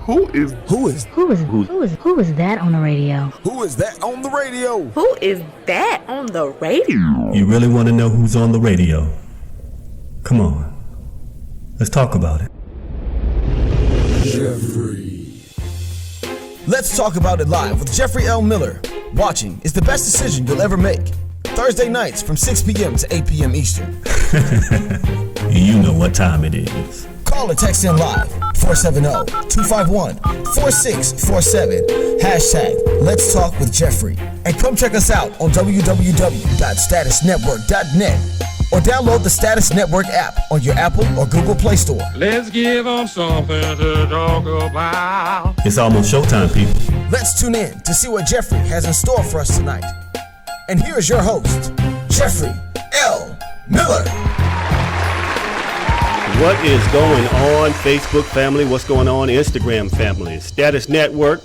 Who is that on the radio? Who is that on the radio? Who is that on the radio? You really want to know who's on the radio? Come on, let's talk about it. Jeffery. Let's talk about it live with Jeffrey L. Miller. Watching is the best decision you'll ever make. Thursday nights from 6 p.m. to 8 p.m. Eastern. You know what time it is. Call or text in live, 470-251-4647. Hashtag Let's Talk with Jeffrey. And come check us out on www.statusnetwork.net or download the Status Network app on your Apple or Google Play Store. Let's give them something to talk about. It's almost showtime, people. Let's tune in to see what Jeffrey has in store for us tonight. And here's your host, Jeffrey L. Miller. What is going on, Facebook family? What's going on, Instagram family? Status Network,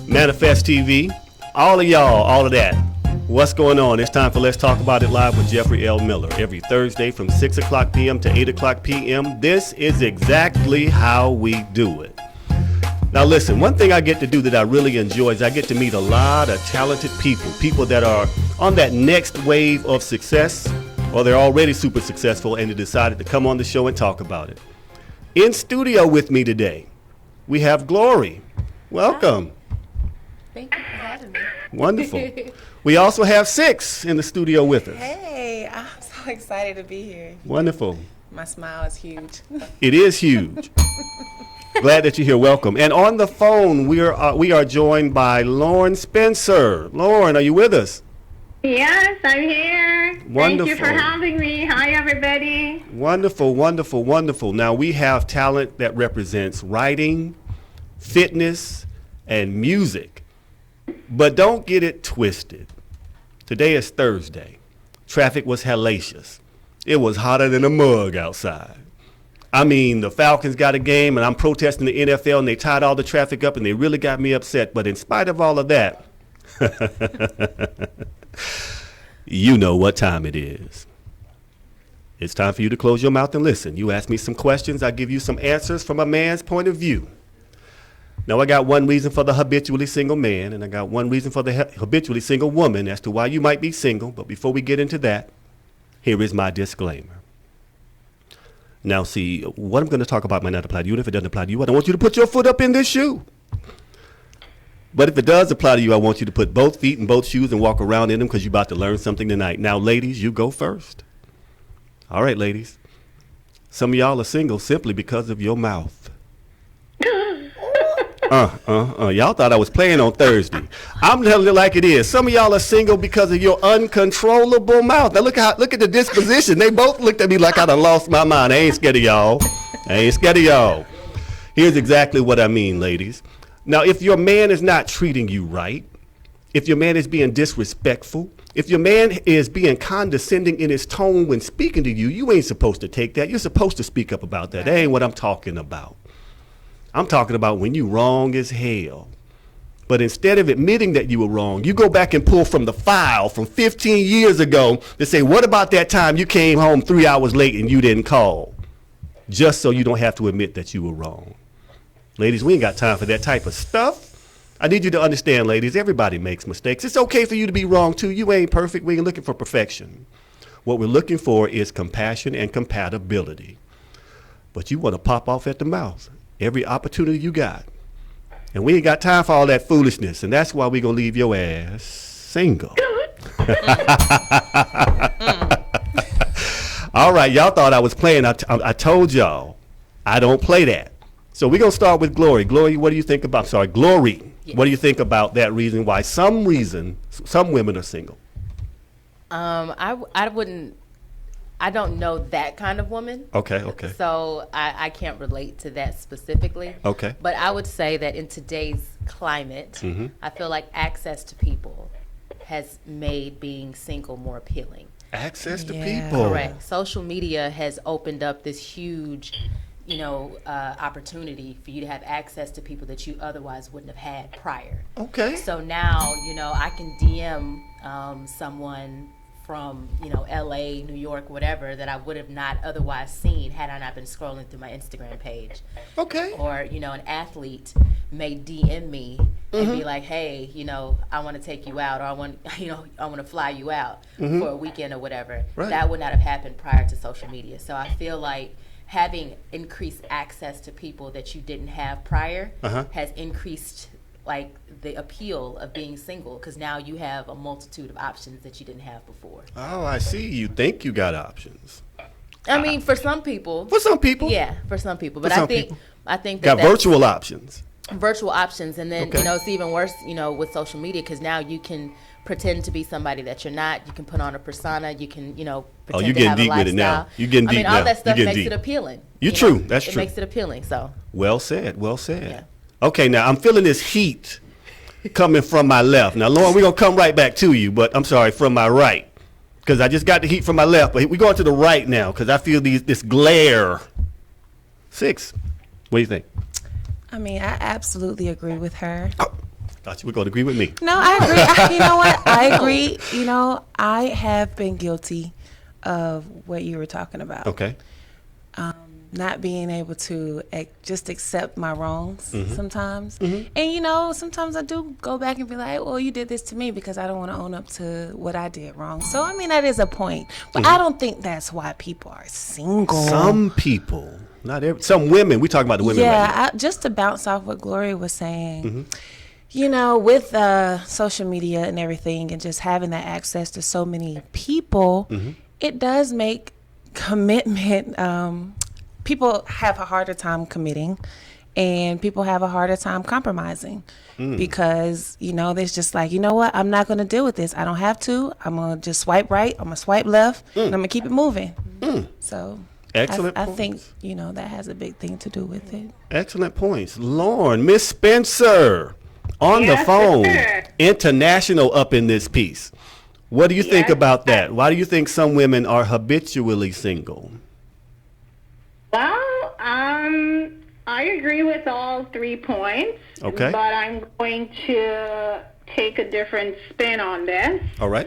Manifest TV, all of y'all, all of that. What's going on? It's time for Let's Talk About It Live with Jeffrey L. Miller. Every Thursday from 6 o'clock p.m. to 8 o'clock p.m. This is exactly how we do it. Now listen, one thing I get to do that I really enjoy is I get to meet a lot of talented people that are on that next wave of success, or they're already super successful and they decided to come on the show and talk about it. In studio with me today, we have Glory. Welcome. Thank you for having me. Wonderful. We also have SIXX in the studio with us. Hey, I'm so excited to be here. Wonderful. My smile is huge. It is huge. Glad that you're here. Welcome. And on the phone, we are joined by Lorna Spencer. Lauren, are you with us? Yes, I'm here. Wonderful. Thank you for having me. Hi, everybody. Wonderful, wonderful, wonderful. Now, we have talent that represents writing, fitness, and music. But don't get it twisted. Today is Thursday. Traffic was hellacious. It was hotter than a mug outside. I mean, the Falcons got a game, and I'm protesting the NFL, and they tied all the traffic up, and they really got me upset. But in spite of all of that, you know what time it is. It's time for you to close your mouth and listen. You ask me some questions, I give you some answers from a man's point of view. Now, I got one reason for the habitually single man, and I got one reason for the habitually single woman as to why you might be single. But before we get into that, here is my disclaimer. Now, see, what I'm going to talk about might not apply to you, and if it doesn't apply to you, I don't want you to put your foot up in this shoe. But if it does apply to you, I want you to put both feet in both shoes and walk around in them because you're about to learn something tonight. Now, ladies, you go first. All right, ladies. Some of y'all are single simply because of your mouth. Y'all thought I was playing on Thursday. I'm telling you like it is. Some of y'all are single because of your uncontrollable mouth. Now look at the disposition. They both looked at me like I done lost my mind. I ain't scared of y'all. Here's exactly what I mean, ladies. Now, if your man is not treating you right, if your man is being disrespectful, if your man is being condescending in his tone when speaking to you, you ain't supposed to take that. You're supposed to speak up about that. That ain't what I'm talking about. I'm talking about when you wrong as hell. But instead of admitting that you were wrong, you go back and pull from the file from 15 years ago to say, what about that time you came home 3 hours late and you didn't call? Just so you don't have to admit that you were wrong. Ladies, we ain't got time for that type of stuff. I need you to understand, ladies, everybody makes mistakes. It's okay for you to be wrong, too. You ain't perfect. We ain't looking for perfection. What we're looking for is compassion and compatibility. But you want to pop off at the mouth every opportunity you got. And we ain't got time for all that foolishness. And that's why we're going to leave your ass single. All right, y'all thought I was playing. I told y'all I don't play that. So we're going to start with Glory. Glory, what do you think about, Glory, yes. What do you think about that reason why some women are single? I don't know that kind of woman. Okay. So I can't relate to that specifically. Okay. But I would say that in today's climate, I feel like access to people has made being single more appealing. Access to people. Correct. Social media has opened up this huge, opportunity for you to have access to people that you otherwise wouldn't have had prior. Okay. So now, I can DM someone from, LA, New York, whatever, that I would have not otherwise seen had I not been scrolling through my Instagram page. Okay. Or, an athlete may DM me and be like, hey, I want to take you out, or I want to fly you out for a weekend or whatever. Right. That would not have happened prior to social media. So I feel like having increased access to people that you didn't have prior has increased like the appeal of being single, because now you have a multitude of options that you didn't have before. Oh, I see. You think you got options. I mean, for some people. For some people. Yeah, for some people. But some I think people. that Got virtual options. Virtual options, and then Okay. it's even worse, with social media, because now you can pretend to be somebody that you're not. You can put on a persona. You can, pretend you're to getting have a deep with lifestyle. it now. You're getting deep all now. that stuff You're makes getting it deep. appealing. You're true. That's it true. It makes it appealing. So. Well said. Well said. Yeah. Okay, now I'm feeling this heat coming from my left. Now, Lauren, we're going to come right back to you, but I'm sorry, from my right, because I just got the heat from my left. But we're going to the right now because I feel this glare. SIXX, what do you think? I mean, I absolutely agree with her. Oh, thought you were going to agree with me. No, I agree. You know what? I agree. I have been guilty of what you were talking about. Okay. Not being able to just accept my wrongs sometimes. And, sometimes I do go back and be like, well, you did this to me, because I don't want to own up to what I did wrong. So, I mean, that is a point. But I don't think that's why people are single. Some people, not every, some women. We talking about the women right now. Yeah, just to bounce off what Gloria was saying, with social media and everything, and just having that access to so many people, it does make commitment. People have a harder time committing, and people have a harder time compromising because, there's just like, what? I'm not going to deal with this. I don't have to. I'm going to just swipe right. I'm going to swipe left, and I'm going to keep it moving. So Excellent I points. think, that has a big thing to do with it. Excellent points. Lauren, Miss Spencer, on the phone, sir. international up in this piece. What do you think about that? Why do you think some women are habitually single? Well, I agree with all 3 points. Okay. But I'm going to take a different spin on this. All right.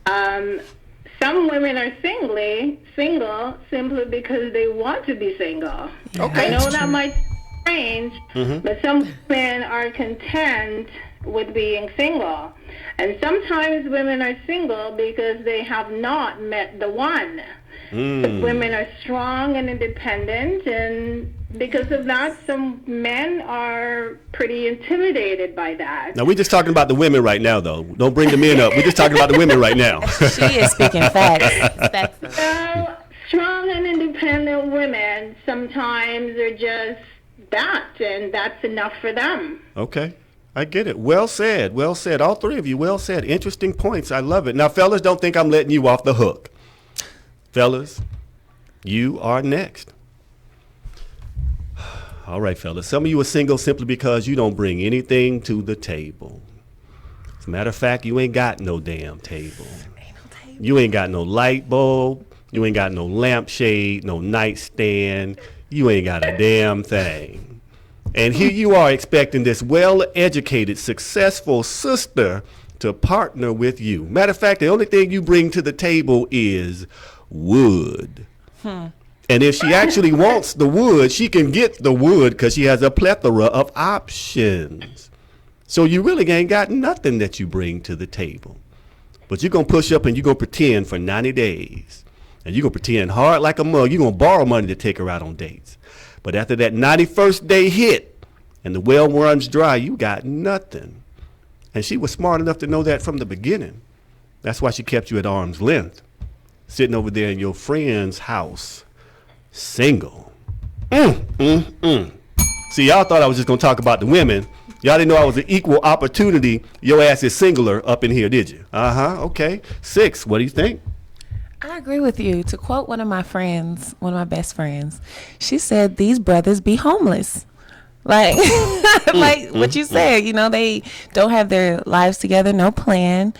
Some women are single simply because they want to be single. Okay. I know that might be strange, but some women are content with being single. And sometimes women are single because they have not met the one. Women are strong and independent, and because of that, some men are pretty intimidated by that. Now, we're just talking about the women right now, though. Don't bring the men up. We're just talking about the women right now. She is speaking facts. So, strong and independent women sometimes are just that, and that's enough for them. Okay. I get it. Well said. Well said. All 3 of you, well said. Interesting points. I love it. Now, fellas, don't think I'm letting you off the hook. Fellas, you are next. All right, fellas. Some of you are single simply because you don't bring anything to the table. As a matter of fact, you ain't got no damn table. You ain't got no light bulb. You ain't got no lampshade, no nightstand. You ain't got a damn thing. And here you are expecting this well-educated, successful sister to partner with you. Matter of fact, the only thing you bring to the table is wood. And if she actually wants the wood, she can get the wood because she has a plethora of options. So you really ain't got nothing that you bring to the table. But you're going to push up and you're going to pretend for 90 days. And you're going to pretend hard like a mug. You're going to borrow money to take her out on dates. But after that 91st day hit and the well runs dry, you got nothing. And she was smart enough to know that from the beginning. That's why she kept you at arm's length, sitting over there in your friend's house, single. See, y'all thought I was just going to talk about the women. Y'all didn't know I was an equal opportunity. Your ass is singular up in here, did you? Okay. SIXX, what do you think? I agree with you. To quote one of my friends, one of my best friends, she said, these brothers be homeless. Like, what you said, they don't have their lives together, no plan.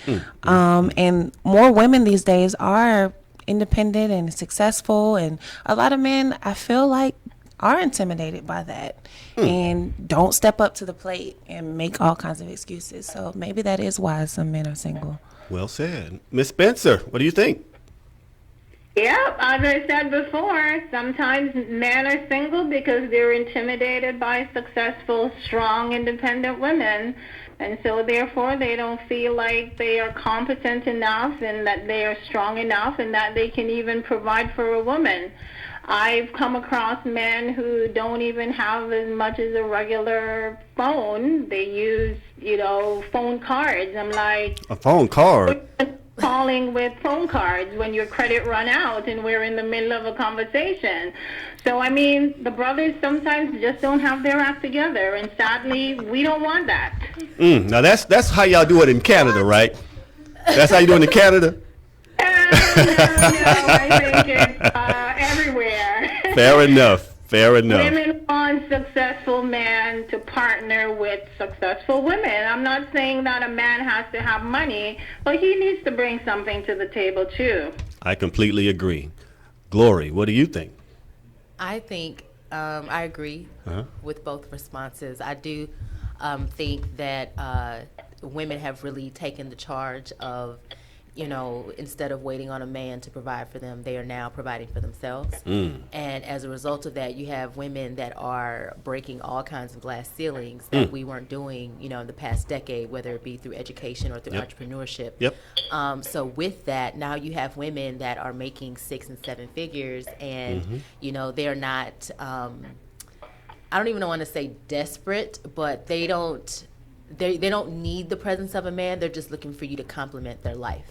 And more women these days are independent and successful. And a lot of men, I feel like, are intimidated by that and don't step up to the plate and make all kinds of excuses. So maybe that is why some men are single. Well said. Miss Spencer, what do you think? Yep, as I said before, sometimes men are single because they're intimidated by successful, strong, independent women. And so therefore they don't feel like they are competent enough and that they are strong enough and that they can even provide for a woman. I've come across men who don't even have as much as a regular phone. They use, phone cards. I'm like, a phone card? Calling with phone cards when your credit run out and we're in the middle of a conversation. So, I mean, the brothers sometimes just don't have their act together, and sadly, we don't want that. Now, that's how y'all do it in Canada, right? That's how you do it in Canada? No, I think it's everywhere. Fair enough. Women want successful men to partner with successful women. I'm not saying that a man has to have money, but he needs to bring something to the table, too. I completely agree. Glory, what do you think? I think I agree with both responses. I do think that women have really taken the charge of, instead of waiting on a man to provide for them, they are now providing for themselves. And as a result of that, you have women that are breaking all kinds of glass ceilings that we weren't doing, in the past decade, whether it be through education or through entrepreneurship. So with that, now you have women that are making 6 and 7 figures, and they're not. I don't even want to say desperate, but they don't need the presence of a man. They're just looking for you to complement their life.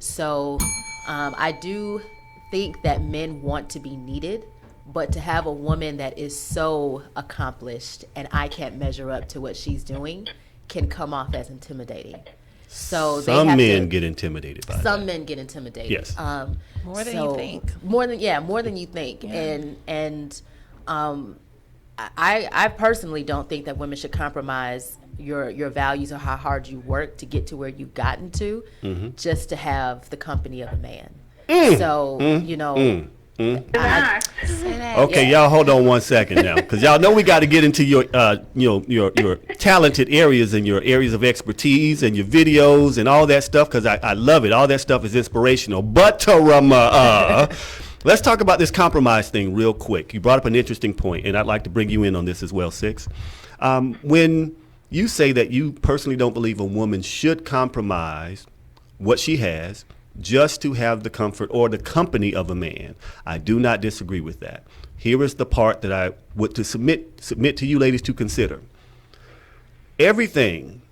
So I do think that men want to be needed, but to have a woman that is so accomplished and I can't measure up to what she's doing can come off as intimidating. So some men get intimidated by that. Some men get intimidated. Yes. More than you think. More than you think. Yeah. And I personally don't think that women should compromise your values or how hard you work to get to where you've gotten to just to have the company of a man. So, Okay, y'all hold on one second now, because y'all know we got to get into your your talented areas and your areas of expertise and your videos and all that stuff, because I love it. All that stuff is inspirational. But let's talk about this compromise thing real quick. You brought up an interesting point, and I'd like to bring you in on this as well, SIXX. When you say that you personally don't believe a woman should compromise what she has just to have the comfort or the company of a man, I do not disagree with that. Here is the part that I would to submit to you ladies to consider. Everything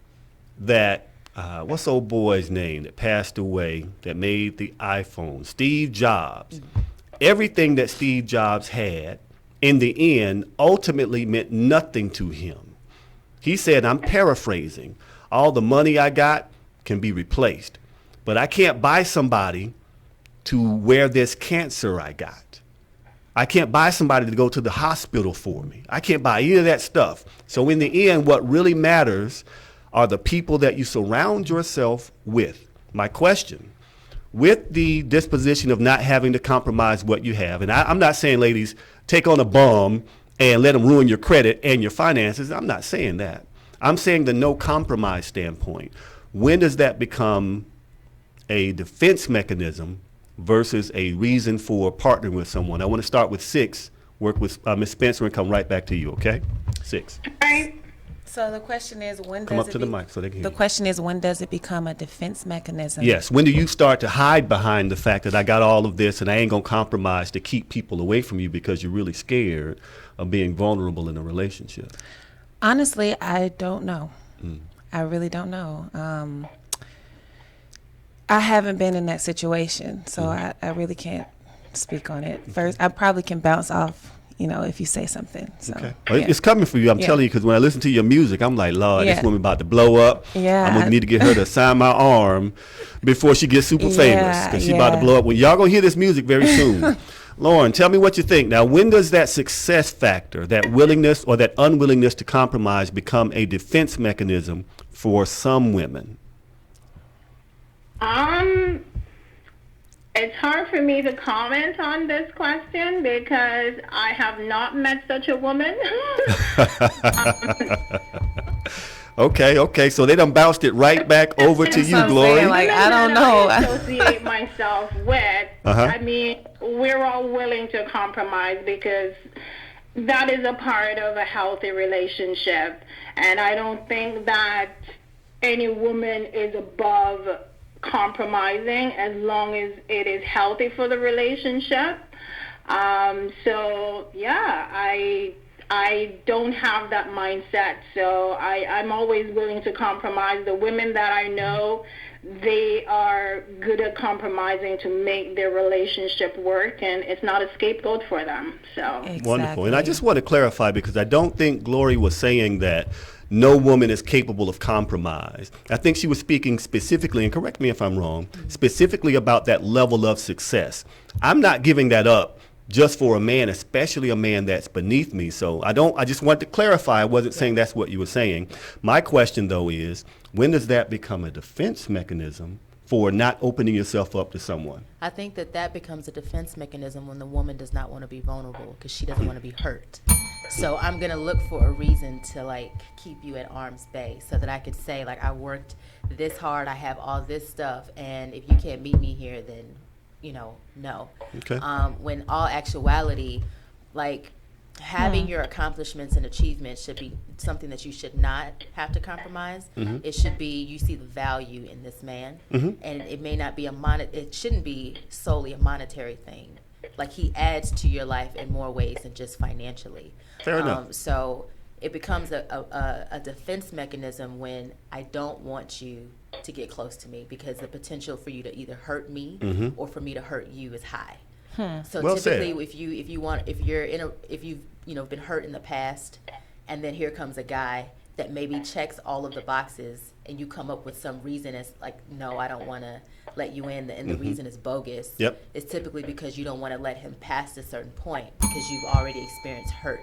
that what's old boy's name that passed away that made the iPhone, Steve Jobs. Everything that Steve Jobs had in the end ultimately meant nothing to him. He said, I'm paraphrasing, all the money I got can be replaced, but I can't buy somebody to wear this cancer I got. I can't buy somebody to go to the hospital for me. I can't buy any of that stuff. So in the end, what really matters are the people that you surround yourself with. My question, with the disposition of not having to compromise what you have, and I'm not saying, ladies, take on a bum and let them ruin your credit and your finances. I'm not saying that. I'm saying the no compromise standpoint. When does that become a defense mechanism versus a reason for partnering with someone? I want to start with SIXX, work with Ms. Spencer, and come right back to you, okay? SIXX. Right. So the question is, when Come does up to the mic so they can hear the you. question is, when does it become a defense mechanism? Yes. When do you start to hide behind the fact that I got all of this and I ain't going to compromise to keep people away from you because you're really scared of being vulnerable in a relationship? Honestly, I don't know. I really don't know. I haven't been in that situation, so I really can't speak on it. First, I probably can bounce off, if you say something. So, Okay. Well, it's coming for you. I'm telling you, because when I listen to your music, I'm like, Lord, this Yeah. woman about to blow up. Yeah. I'm going to need to get her to sign my arm before she gets super famous, because she about to blow up. Well, y'all going to hear this music very soon. Lauren, tell me what you think. Now, when does that success factor, that willingness or that unwillingness to compromise become a defense mechanism for some women? It's hard for me to comment on this question because I have not met such a woman. Okay. So they done bounced it right back over to you, Glory. Like, I don't know. I associate myself with. I mean, we're all willing to compromise because that is a part of a healthy relationship. And I don't think that any woman is above compromising as long as it is healthy for the relationship. So yeah, I don't have that mindset. So I'm always willing to compromise. The women that I know, they are good at compromising to make their relationship work, and it's not a scapegoat for them. So Exactly. Wonderful. And I just want to clarify, because I don't think Glory was saying that no woman is capable of compromise. I think she was speaking specifically, and correct me if I'm wrong, specifically about that level of success. I'm not giving that up just for a man, especially a man that's beneath me. So I just want to clarify, I wasn't saying that's what you were saying. My question, though, is when does that become a defense mechanism for not opening yourself up to someone? I think that becomes a defense mechanism when the woman does not want to be vulnerable because she doesn't want to be hurt. So I'm going to look for a reason to, like, keep you at arm's bay so that I could say, like, I worked this hard, I have all this stuff, and if you can't meet me here, then, you know, no. Okay. When all actuality, like, having your accomplishments and achievements should be something that you should not have to compromise. It should be, you see the value in this man, and it may not be it shouldn't be solely a monetary thing. Like, he adds to your life in more ways than just financially. Fair enough. So it becomes a defense mechanism when I don't want you to get close to me because the potential for you to either hurt me or for me to hurt you is high. So Well typically, said. if you've been hurt in the past, and then here comes a guy that maybe checks all of the boxes, and you come up with some reason as like, no, I don't want to let you in, and the reason is bogus. Yep. It's typically because you don't want to let him past a certain point because you've already experienced hurt.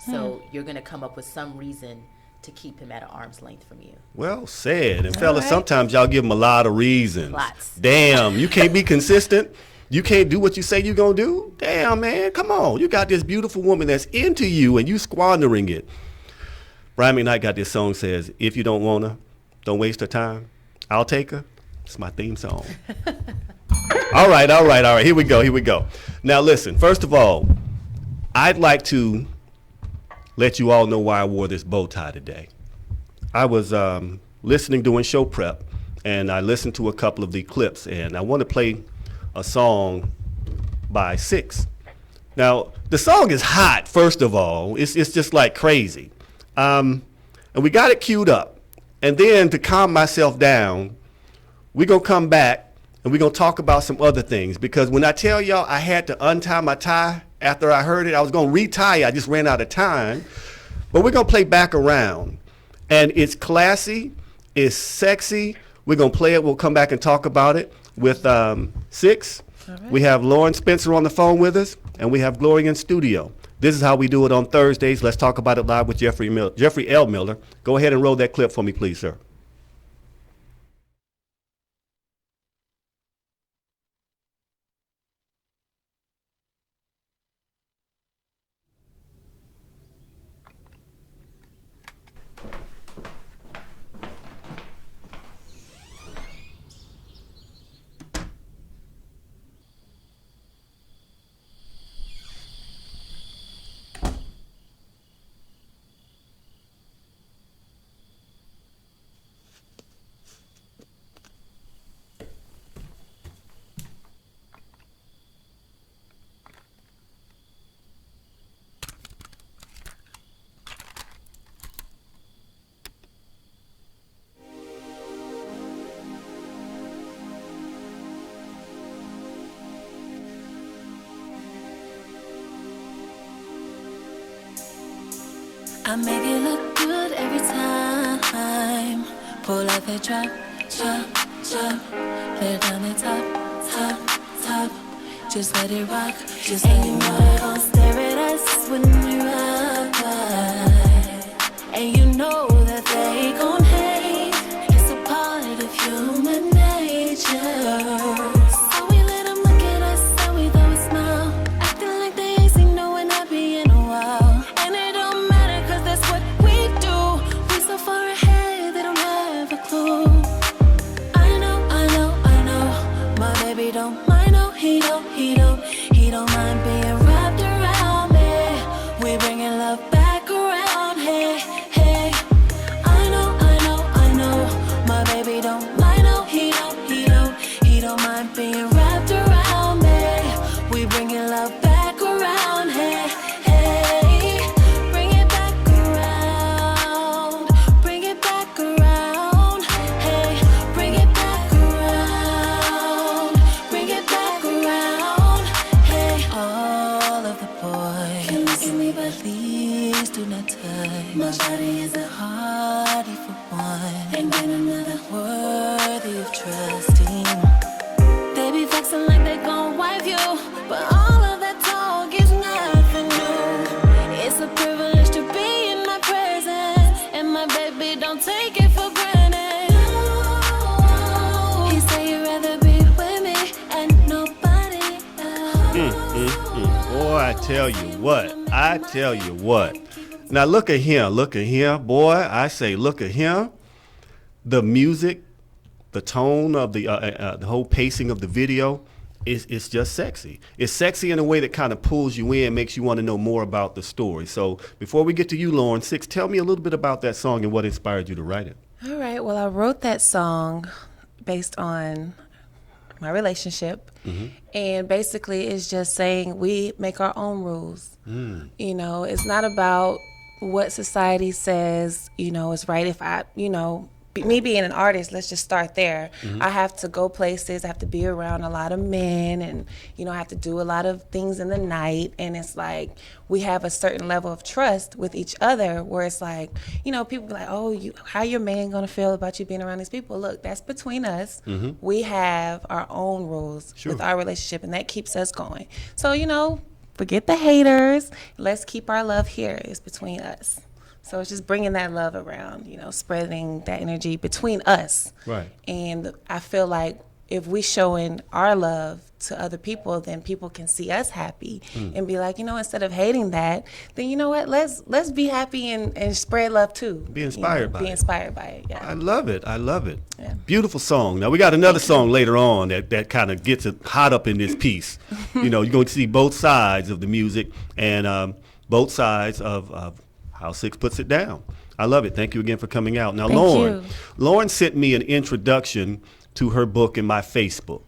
So you're going to come up with some reason to keep him at an arm's length from you. Well said. And fellas, sometimes y'all give them a lot of reasons. Lots. Damn, you can't be consistent. You can't do what you say you're going to do. Damn, man, come on. You got this beautiful woman that's into you and you squandering it. Brian McKnight got this song says, if you don't want her, don't waste her time. I'll take her. It's my theme song. All right. Here we go. Now, listen, first of all, I'd like to let you all know why I wore this bow tie today. I was listening, doing show prep, and I listened to a couple of the clips, and I want to play a song by SIXX. Now, the song is hot, first of all. It's just like crazy. And we got it queued up. And then to calm myself down, we're going to come back and we're going to talk about some other things. Because when I tell y'all I had to untie my tie after I heard it, I was going to retie it. I just ran out of time. But we're going to play back around. And it's classy. It's sexy. We're going to play it. We'll come back and talk about it with SIXX. Right. We have Lorna Spencer on the phone with us, and we have Glory in studio. This is how we do it on Thursdays. Let's talk about it live with Jeffery L. Miller. Go ahead and roll that clip for me, please, sir. I make it look good every time. Pull out that drop, let it down the top. Just let it rock, just let it rock. Gon' stare at us when we ride, and you know that they gon' hate. It's a part of human nature, so we let them know. Ain't been another worthy of trusting. They be flexing like they gon' wife you, but all of that talk is nothing new. It's a privilege to be in my presence, and my baby don't take it for granted. He say you'd rather be with me and nobody else. Boy, I tell you what. Now look at him, boy. I say, look at him. The music, the tone of the whole pacing of the video is just sexy. It's sexy in a way that kind of pulls you in, makes you want to know more about the story. So before we get to you, Lorna, SIXX, tell me a little bit about that song and what inspired you to write it. All right. Well, I wrote that song based on my relationship. And basically it's just saying we make our own rules. You know, it's not about what society says, you know, is right. If I, you know, me being an artist, let's just start there. I have to go places, I have to be around a lot of men, and, you know, I have to do a lot of things in the night. And it's like we have a certain level of trust with each other where it's like, you know, people be like, oh, how your man gonna feel about you being around these people? Look, that's between us. We have our own rules with our relationship, and that keeps us going. So, you know, forget the haters. Let's keep our love here. It's between us. So it's just bringing that love around, you know, spreading that energy between us. Right. And I feel like if we showing our love to other people, then people can see us happy and be like, you know, instead of hating that, then you know what, let's be happy and spread love too. Be inspired by it. Be inspired by it, yeah. I love it. Yeah. Beautiful song. Now we got another song later on that kind of gets it hot up in this piece. You know, you're going to see both sides of the music and both sides of how SIXX puts it down. I love it. Thank you again for coming out. Now, Lorna sent me an introduction to her book in my Facebook,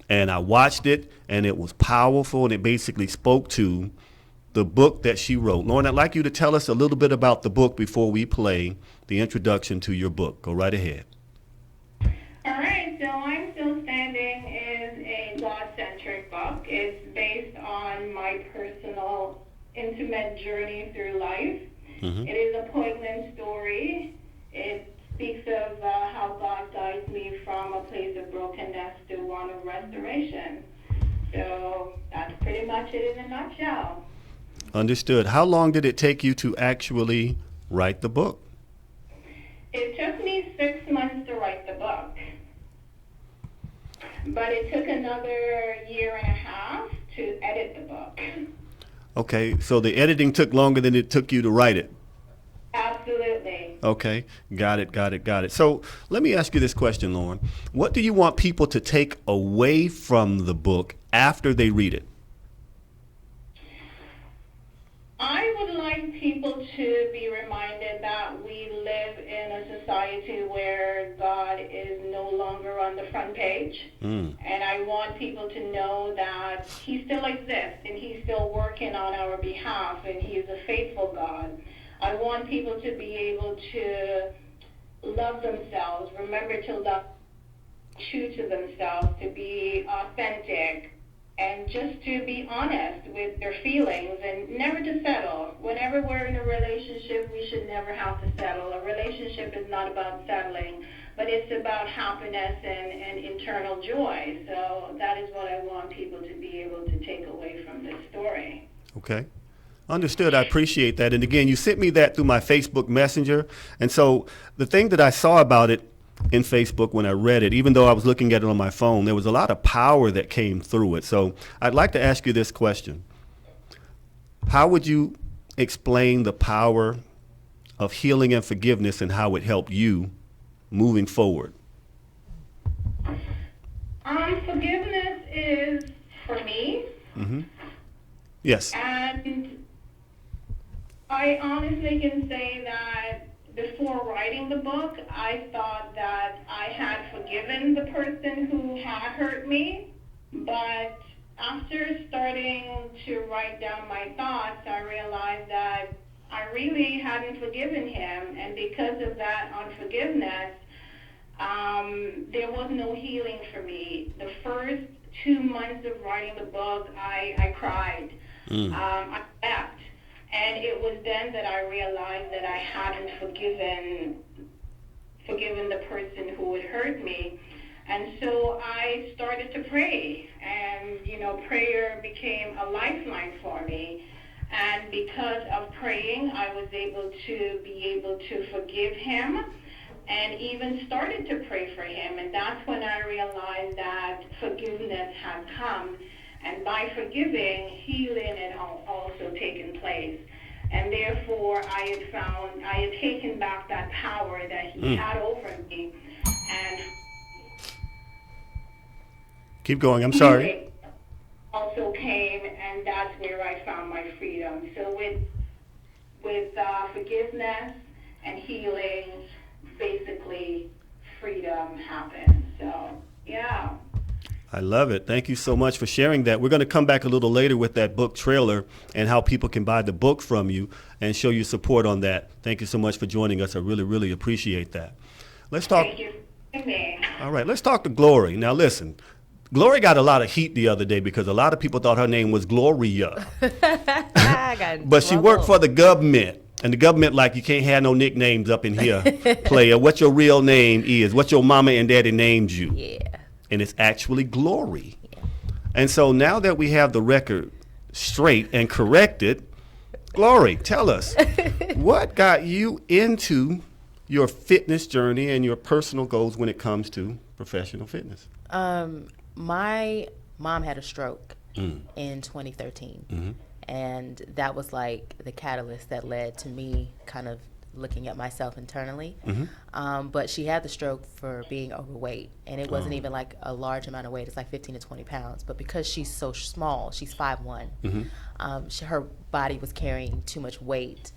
and I watched it, and it was powerful, and it basically spoke to the book that she wrote. Lorna, I'd like you to tell us a little bit about the book before we play the introduction to your book. Go right ahead. All right, so I'm Still Standing is a God-centric book. It's based on my personal, intimate journey through life. It is a poignant story. It speaks of how God guides me from a place of brokenness to one of restoration. So that's pretty much it in a nutshell. Understood. How long did it take you to actually write the book? It took me 6 months to write the book, but it took another year and a half to edit the book. Okay, so the editing took longer than it took you to write it. Absolutely. Okay, got it. So let me ask you this question, Lorna. What do you want people to take away from the book after they read it? I would like people to be reminded that we live in a society where God is no longer on the front page. And I want people to know that He still exists and He's still working on our behalf, and He is a faithful God. I want people to be able to love themselves, remember to love, true to themselves, to be authentic, and just to be honest with their feelings and never to settle. Whenever we're in a relationship, we should never have to settle. A relationship is not about settling, but it's about happiness and internal joy. So that is what I want people to be able to take away from this story. Okay. Understood. I appreciate that. And again, you sent me that through my Facebook Messenger. And so the thing that I saw about it in Facebook when I read it, even though I was looking at it on my phone, there was a lot of power that came through it. So I'd like to ask you this question. How would you explain the power of healing and forgiveness and how it helped you moving forward? Forgiveness is for me. Yes. And I honestly can say that before writing the book, I thought that I had forgiven the person who had hurt me. But after starting to write down my thoughts, I realized that I really hadn't forgiven him. And because of that unforgiveness, there was no healing for me. The first 2 months of writing the book, I cried. I wept. And it was then that I realized that I hadn't forgiven forgiven the person who had hurt me. And so I started to pray, and, prayer became a lifeline for me. And because of praying, I was able to forgive him, and even started to pray for him. And that's when I realized that forgiveness had come. And by forgiving, healing had also taken place. And therefore, I had taken back that power that he had over me. And keep going, I'm sorry. Also came, and that's where I found my freedom. So with forgiveness and healing, basically freedom happened. So, yeah. I love it. Thank you so much for sharing that. We're going to come back a little later with that book trailer and how people can buy the book from you and show you support on that. Thank you so much for joining us. I really, really appreciate that. Let's talk. Thank you for me. All right, let's talk to Glory. Now, listen, Glory got a lot of heat the other day because a lot of people thought her name was Gloria. But she worked for the government. And the government, like, you can't have no nicknames up in here, player. What your real name is, what your mama and daddy named you. Yeah. And it's actually Glory. Yeah. And so now that we have the record straight and corrected, Glory, tell us, what got you into your fitness journey and your personal goals when it comes to professional fitness? My mom had a stroke in 2013. Mm-hmm. And that was like the catalyst that led to me kind of looking at myself internally. Mm-hmm. But she had the stroke for being overweight. And it wasn't even like a large amount of weight. It's like 15 to 20 pounds. But because she's so small, she's 5'1", mm-hmm. Her body was carrying too much weight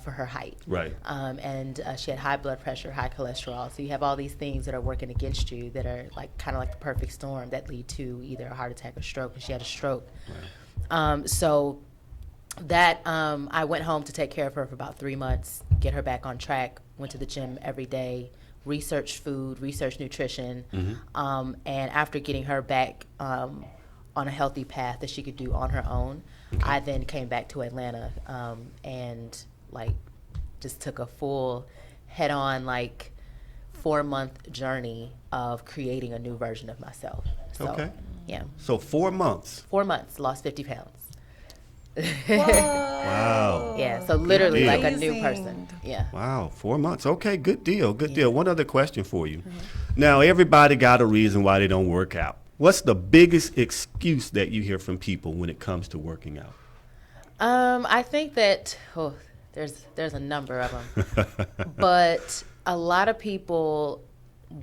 for her height. Right. And she had high blood pressure, high cholesterol. So you have all these things that are working against you that are like kind of like the perfect storm that lead to either a heart attack or stroke. And she had a stroke. Right. So that I went home to take care of her for about 3 months, get her back on track, went to the gym every day, researched food, researched nutrition. Mm-hmm. And after getting her back on a healthy path that she could do on her own, okay. I then came back to Atlanta and like just took a full head-on like 4-month journey of creating a new version of myself. So, okay. Yeah. So 4 months. 4 months, lost 50 pounds. Wow. Yeah, so literally like a new person. Yeah. Wow, 4 months. Okay, good deal, good deal. One other question for you. Mm-hmm. Now, everybody got a reason why they don't work out. What's the biggest excuse that you hear from people when it comes to working out? I think that there's a number of them, but a lot of people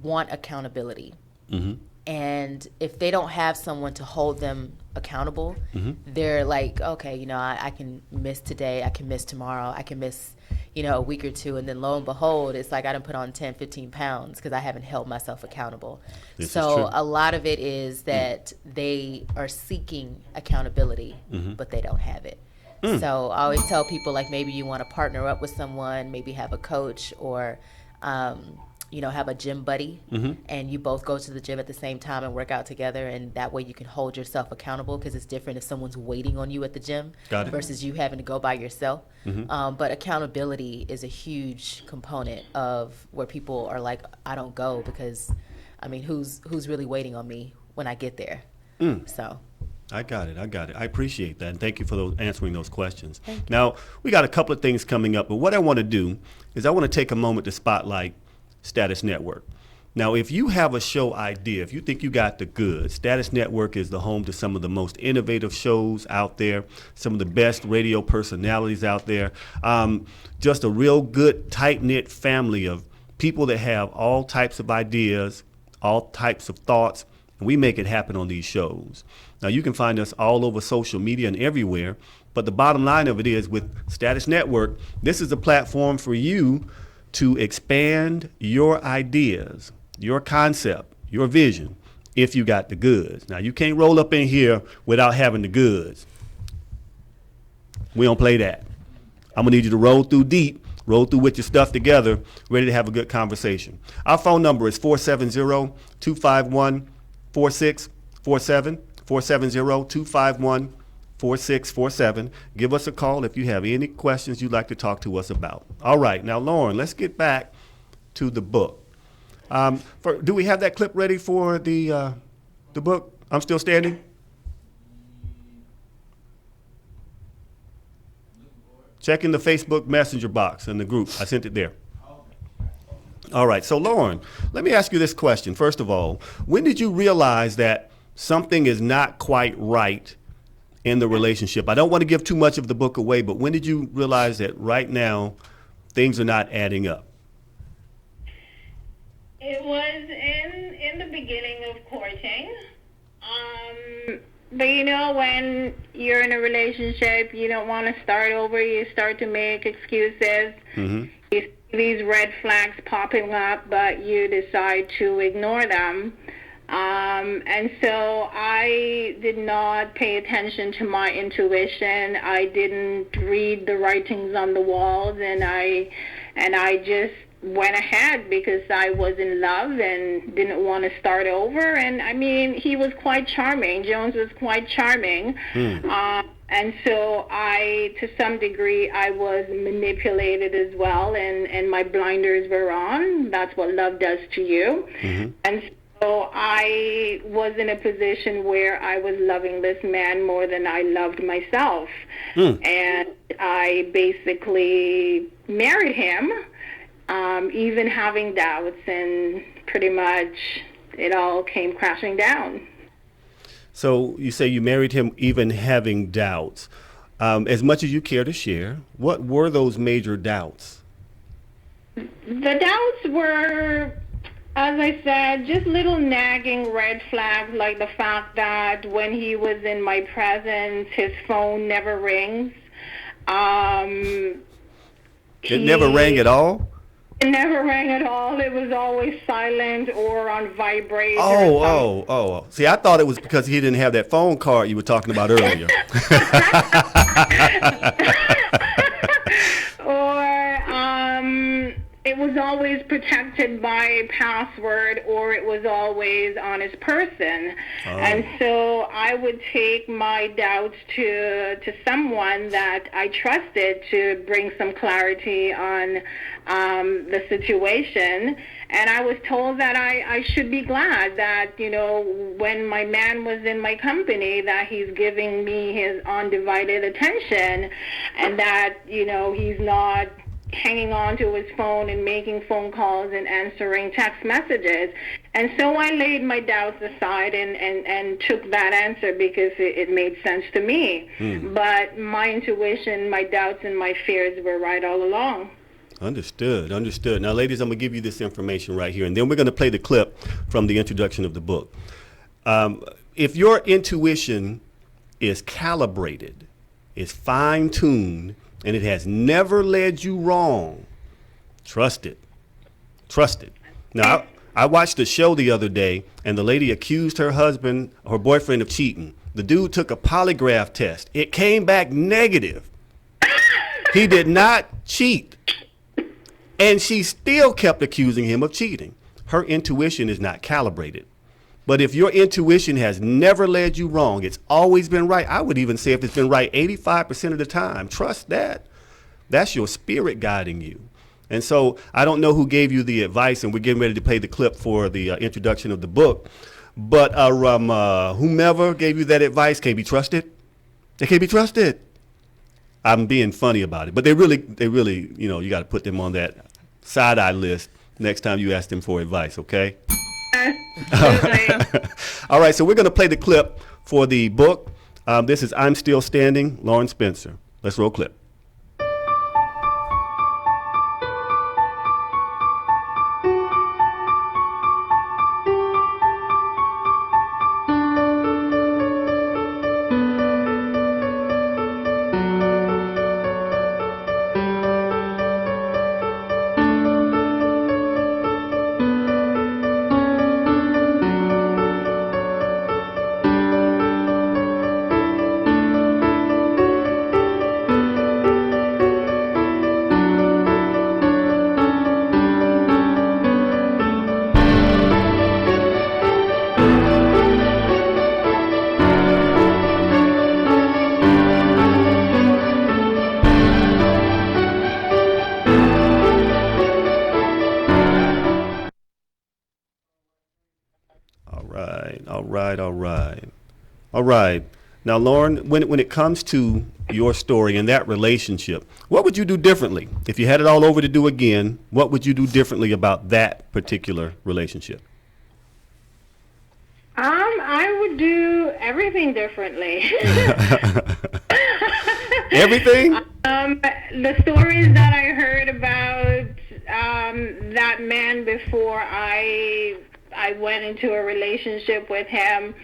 want accountability. Mm-hmm. And if they don't have someone to hold them accountable, mm-hmm. they're like, okay, I can miss today, I can miss tomorrow, I can miss, a week or two. And then lo and behold, it's like I done put on 10, 15 pounds because I haven't held myself accountable. So a lot of it is that they are seeking accountability, mm-hmm. but they don't have it. So I always tell people, like, maybe you want to partner up with someone, maybe have a coach or, have a gym buddy, mm-hmm. and you both go to the gym at the same time and work out together, and that way you can hold yourself accountable, because it's different if someone's waiting on you at the gym versus you having to go by yourself. Mm-hmm. But accountability is a huge component of where people are like, I don't go because, who's really waiting on me when I get there? So. I got it. I appreciate that. And thank you for answering those questions. Now, we got a couple of things coming up, but what I want to do is I want to take a moment to spotlight Status Network. Now, if you have a show idea, if you think you got the goods, Status Network is the home to some of the most innovative shows out there, some of the best radio personalities out there, just a real good, tight-knit family of people that have all types of ideas, all types of thoughts, and we make it happen on these shows. Now, you can find us all over social media and everywhere, but the bottom line of it is with Status Network, this is a platform for you to expand your ideas, your concept, your vision, if you got the goods. Now, you can't roll up in here without having the goods. We don't play that. I'm gonna need you to roll through deep, roll through with your stuff together, ready to have a good conversation. Our phone number is 470-251-4647, 470-251-4647. Give us a call if you have any questions you'd like to talk to us about. All right, now, Lauren, let's get back to the book. Do we have that clip ready for the book? I'm Still Standing? Check in the Facebook Messenger box in the group. I sent it there. All right. So, Lauren, let me ask you this question. First of all, when did you realize that something is not quite right in the relationship? I don't want to give too much of the book away, but when did you realize that right now things are not adding up? It was in the beginning of courting. But you know, when you're in a relationship, you don't want to start over. You start to make excuses. Mm-hmm. You see these red flags popping up, but you decide to ignore them. And so I did not pay attention to my intuition. I didn't read the writings on the walls, and I just went ahead because I was in love and didn't want to start over. And I mean, he was quite charming. Jones was quite charming. And so to some degree, I was manipulated as well, and my blinders were on. That's what love does to you. Mm-hmm. And so I was in a position where I was loving this man more than I loved myself. And I basically married him, even having doubts, and pretty much it all came crashing down. So you say you married him even having doubts. As much as you care to share, what were those major doubts? The doubts were, as I said, just little nagging red flags, like the fact that when he was in my presence, his phone never rings. It never rang at all? It never rang at all. It was always silent or on vibrate. Oh. See, I thought it was because he didn't have that phone card you were talking about earlier. It was always protected by a password, or it was always on his person. And so I would take my doubts to someone that I trusted to bring some clarity on the situation. And I was told that I should be glad that, you know, when my man was in my company, that he's giving me his undivided attention, and that, you know, he's not hanging on to his phone and making phone calls and answering text messages. And so I laid my doubts aside and took that answer because it made sense to me. But my intuition, my doubts, and my fears were right all along. Understood. Now, ladies, I'm going to give you this information right here, and then we're going to play the clip from the introduction of the book. If your intuition is calibrated, is fine-tuned, and it has never led you wrong, trust it. Now, I watched a show the other day, and the lady accused her boyfriend of cheating. The dude took a polygraph test. It came back negative. He did not cheat. And she still kept accusing him of cheating. Her intuition is not calibrated. But if your intuition has never led you wrong, it's always been right. I would even say if it's been right 85% of the time, trust that. That's your spirit guiding you. And so I don't know who gave you the advice, and we're getting ready to play the clip for the introduction of the book. But whomever gave you that advice can't be trusted. They can't be trusted. I'm being funny about it. But they really, you know, you got to put them on that side-eye list next time you ask them for advice, okay? All right, so we're going to play the clip for the book. This is I'm Still Standing, Lorna Spencer. Let's roll clip. All right, all right, all right. All right. Now, Lauren, when it comes to your story and that relationship, what would you do differently? If you had it all over to do again, what would you do differently about that particular relationship? I would do everything differently. Everything? The stories that I heard about that man before I went into a relationship with him,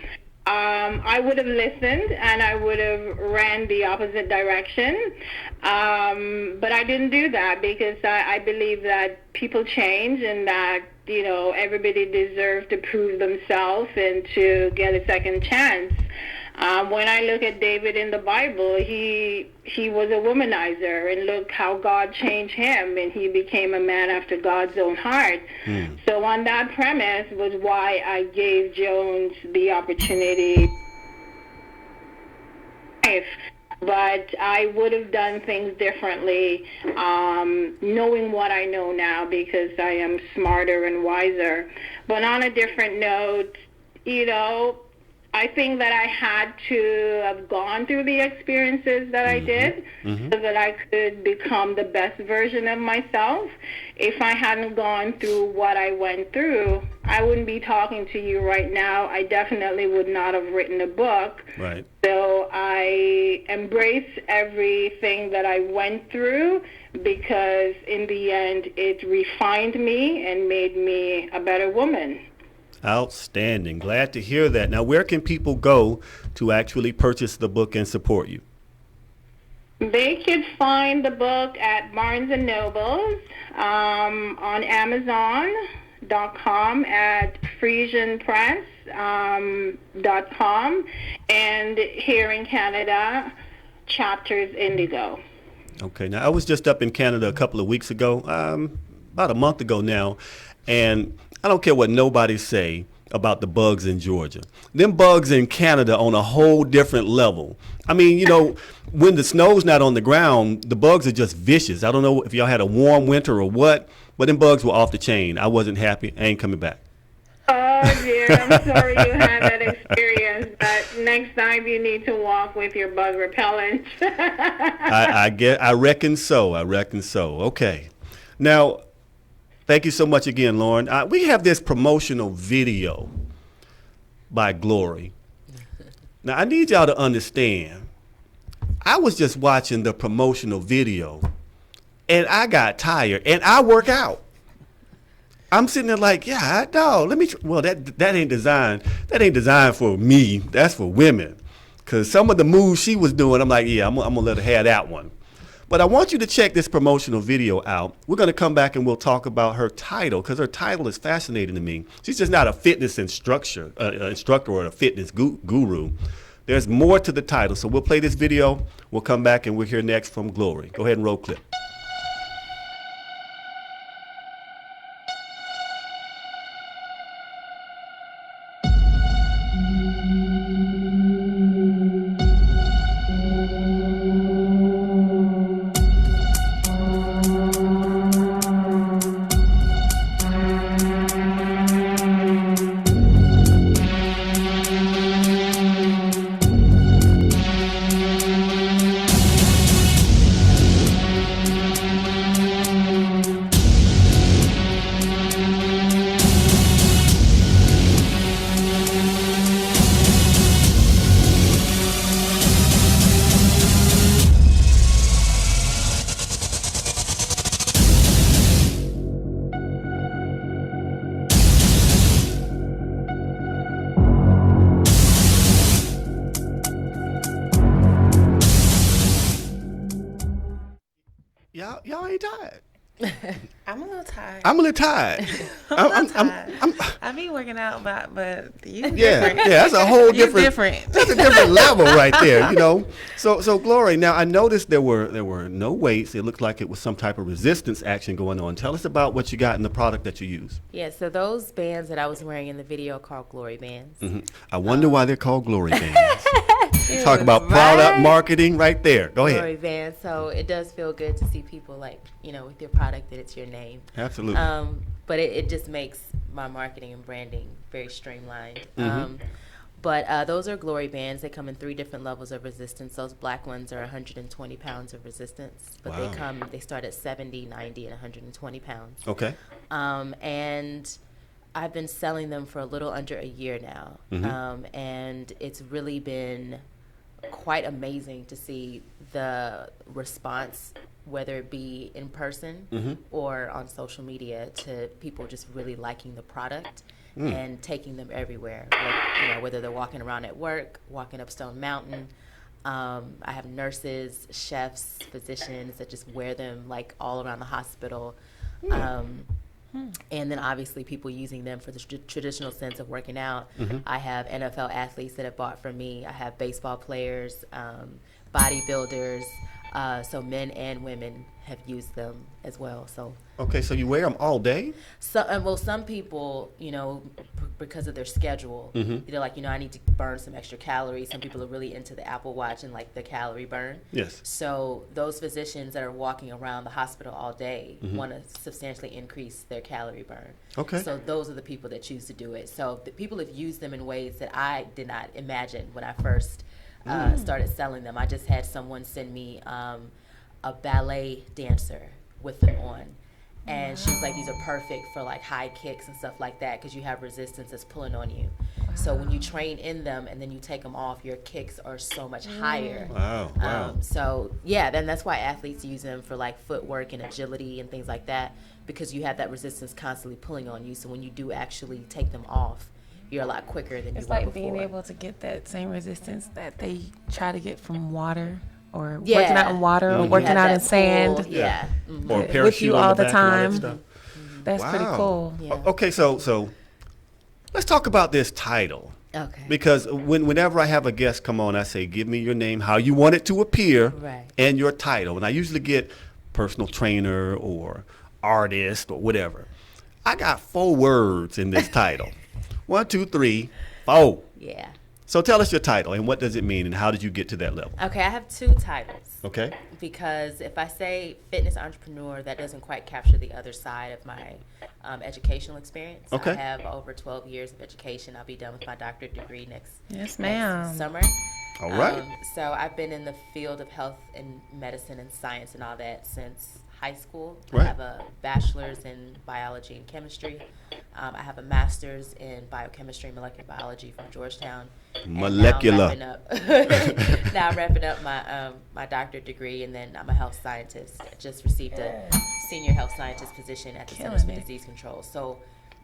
I would have listened and I would have ran the opposite direction. But I didn't do that because I believe that people change and that, you know, everybody deserves to prove themselves and to get a second chance. When I look at David in the Bible, he was a womanizer, and look how God changed him, and he became a man after God's own heart. So on that premise was why I gave Jones the opportunity. But I would have done things differently, knowing what I know now, because I am smarter and wiser. But on a different note, you know, I think that I had to have gone through the experiences that I did so that I could become the best version of myself. If I hadn't gone through what I went through, I wouldn't be talking to you right now. I definitely would not have written a book. Right. So I embrace everything that I went through because in the end it refined me and made me a better woman. Outstanding. Glad to hear that. Now, where can people go to actually purchase the book and support you? They could find the book at Barnes & Nobles, on Amazon.com, at FrisianPress.com, and here in Canada, Chapters Indigo. Okay. Now, I was just up in Canada a couple of weeks ago, about a month ago now, and I don't care what nobody say about the bugs in Georgia. Them bugs in Canada on a whole different level. I mean, you know, when the snow's not on the ground, the bugs are just vicious. I don't know if y'all had a warm winter or what, but them bugs were off the chain. I wasn't happy. I ain't coming back. Oh, dear. I'm sorry you had that experience, but next time you need to walk with your bug repellent. I reckon so. I reckon so. Okay. Now, thank you so much again, Lauren. We have this promotional video by Glory. Now, I need y'all to understand, I was just watching the promotional video, and I got tired, and I work out. I'm sitting there like, yeah, no, let me, well, that ain't designed for me. That's for women. Because some of the moves she was doing, I'm like, yeah, I'm going to let her have that one. But I want you to check this promotional video out. We're going to come back and we'll talk about her title, because her title is fascinating to me. She's just not a fitness instructor or a fitness guru. There's more to the title. So we'll play this video. We'll come back and we'll hear next from Glory. Go ahead and roll clip. Y'all ain't tired. I'm a little tired. I'm a little tired. I be working out, but you Yeah, different. that's a whole different. different. That's a different level right there, you know. So Glory. Now I noticed there were no weights. It looked like it was some type of resistance action going on. Tell us about what you got in the product that you use. Yeah, so those bands that I was wearing in the video are called Glory bands. I wonder why they're called Glory bands. Talk about product marketing right there. Go ahead. Glory band. So it does feel good to see people like, with your product that it's your name. Absolutely. But it just makes my marketing and branding very streamlined. But those are glory bands. They come in 3 different levels of resistance. Those black ones are 120 pounds of resistance, but they start at 70, 90, and 120 pounds. Okay. And I've been selling them for a little under a year now. And it's really been quite amazing to see the response, whether it be in person or on social media, to people just really liking the product and taking them everywhere. Like, whether they're walking around at work, walking up Stone Mountain. I have nurses, chefs, physicians that just wear them like all around the hospital. And then obviously people using them for the traditional sense of working out. I have NFL athletes that have bought from me. I have baseball players, bodybuilders. So men and women have used them as well. So okay, so you wear them all day? So some people, because of their schedule, they're like, I need to burn some extra calories. Some people are really into the Apple Watch and like the calorie burn. Yes. So those physicians that are walking around the hospital all day want to substantially increase their calorie burn. Okay. So those are the people that choose to do it. So the people have used them in ways that I did not imagine when I first started selling them. I just had someone send me a ballet dancer with them on, and she was like, these are perfect for like high kicks and stuff like that, because you have resistance that's pulling on you. So when you train in them and then you take them off, your kicks are so much higher. Wow. So yeah, then that's why athletes use them for like footwork and agility and things like that, because you have that resistance constantly pulling on you. So when you do actually take them off, you're a lot quicker than you were before. It's like being able to get that same resistance that they try to get from water, or working out in water, or working out in sand. Or parachute with you all the time. That's wow. pretty cool. Okay, so let's talk about this title. Okay. Because whenever I have a guest come on, I say, give me your name, how you want it to appear, and your title. And I usually get personal trainer or artist or whatever. I got 4 words in this title. 1, 2, 3, 4. Yeah. So tell us your title and what does it mean and how did you get to that level? Okay, I have 2 titles. Okay. Because if I say fitness entrepreneur, that doesn't quite capture the other side of my educational experience. Okay. I have over 12 years of education. I'll be done with my doctorate degree next summer. All right. So I've been in the field of health and medicine and science and all that since high school. Right. I have a bachelor's in biology and chemistry. I have a master's in biochemistry and molecular biology from Georgetown. Molecular. Now I'm wrapping up my doctorate degree, and then I'm a health scientist. I just received a senior health scientist position at the Centers for Disease Control. So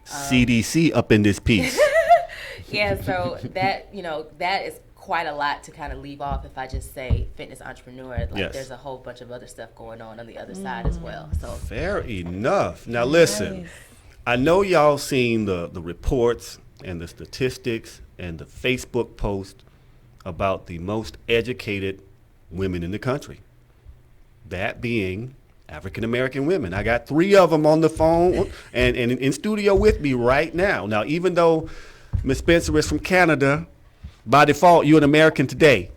CDC up in this piece. Yeah, so that is quite a lot to kind of leave off if I just say fitness entrepreneur. Like there's a whole bunch of other stuff going on the other side as well. So fair enough. Now listen, I know y'all seen the reports and the statistics and the Facebook post about the most educated women in the country. That being African American women. I got 3 of them on the phone and in studio with me right now. Now, even though Ms. Spencer is from Canada, by default, you're an American today.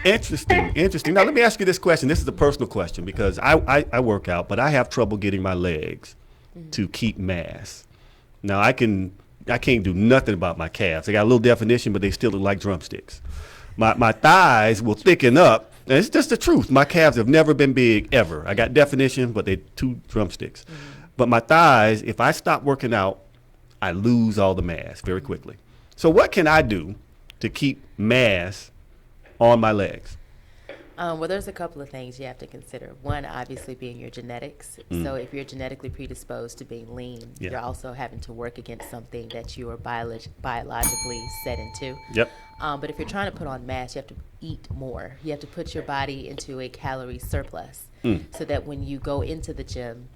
Interesting. Now, let me ask you this question. This is a personal question because I work out, but I have trouble getting my legs to keep mass. Now, I can't do nothing about my calves. They got a little definition, but they still look like drumsticks. My thighs will thicken up. And it's just the truth. My calves have never been big, ever. I got definition, but they're 2 drumsticks. But my thighs, if I stop working out, I lose all the mass very quickly. So what can I do to keep mass on my legs? Well, there's a couple of things you have to consider. One, obviously, being your genetics. So if you're genetically predisposed to being lean, you're also having to work against something that you are biologically set into. Yep. But if you're trying to put on mass, you have to eat more. You have to put your body into a calorie surplus so that when you go into the gym,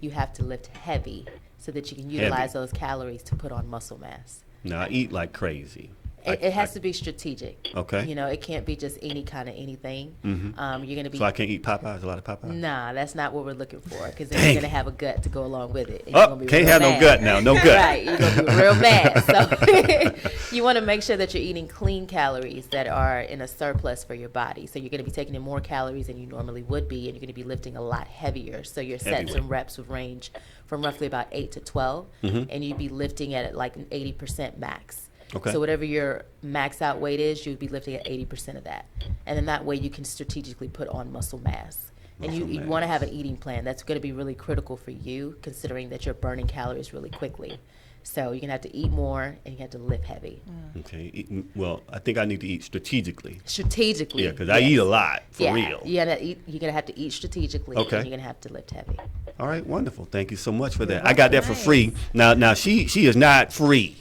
you have to lift heavy so that you can utilize those calories to put on muscle mass. Now, I eat like crazy. It has to be strategic. Okay. You know, it can't be just any kind of anything. You're going to be. So I can't eat Popeyes, a lot of Popeyes? Nah, that's not what we're looking for, because then you're going to have a gut to go along with it. And Oh, you're gonna be can't real have no mad. gut now. No gut. Right, you're going to be real mad. So you want to make sure that you're eating clean calories that are in a surplus for your body. So you're going to be taking in more calories than you normally would be, and you're going to be lifting a lot heavier. So your sets Heavyweight. and reps would range from roughly about 8 to 12, and you'd be lifting at like an 80% max. Okay. So whatever your max out weight is, you'd be lifting at 80% of that. And then that way you can strategically put on muscle mass. And you want to have an eating plan. That's going to be really critical for you, considering that you're burning calories really quickly. So you're going to have to eat more, and you have to lift heavy. Okay. Well, I think I need to eat strategically. Strategically. Yeah, because I eat a lot, for real. You're going to have to eat strategically, Okay. and you're going to have to lift heavy. All right, wonderful. Thank you so much for that. I got that for free. Now she is not free.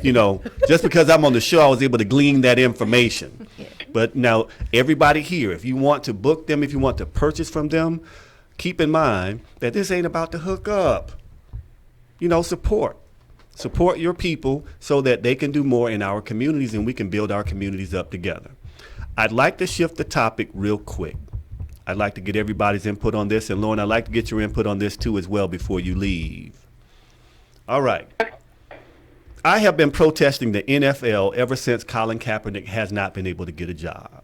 You know, just because I'm on the show, I was able to glean that information. Yeah. But now, everybody here, if you want to book them, if you want to purchase from them, keep in mind that this ain't about to hook up. You know, support your people so that they can do more in our communities and we can build our communities up together. I'd like to shift the topic real quick. I'd like to get everybody's input on this, and Lorna, I'd like to get your input on this too as well before you leave. All right. I have been protesting the NFL ever since Colin Kaepernick has not been able to get a job.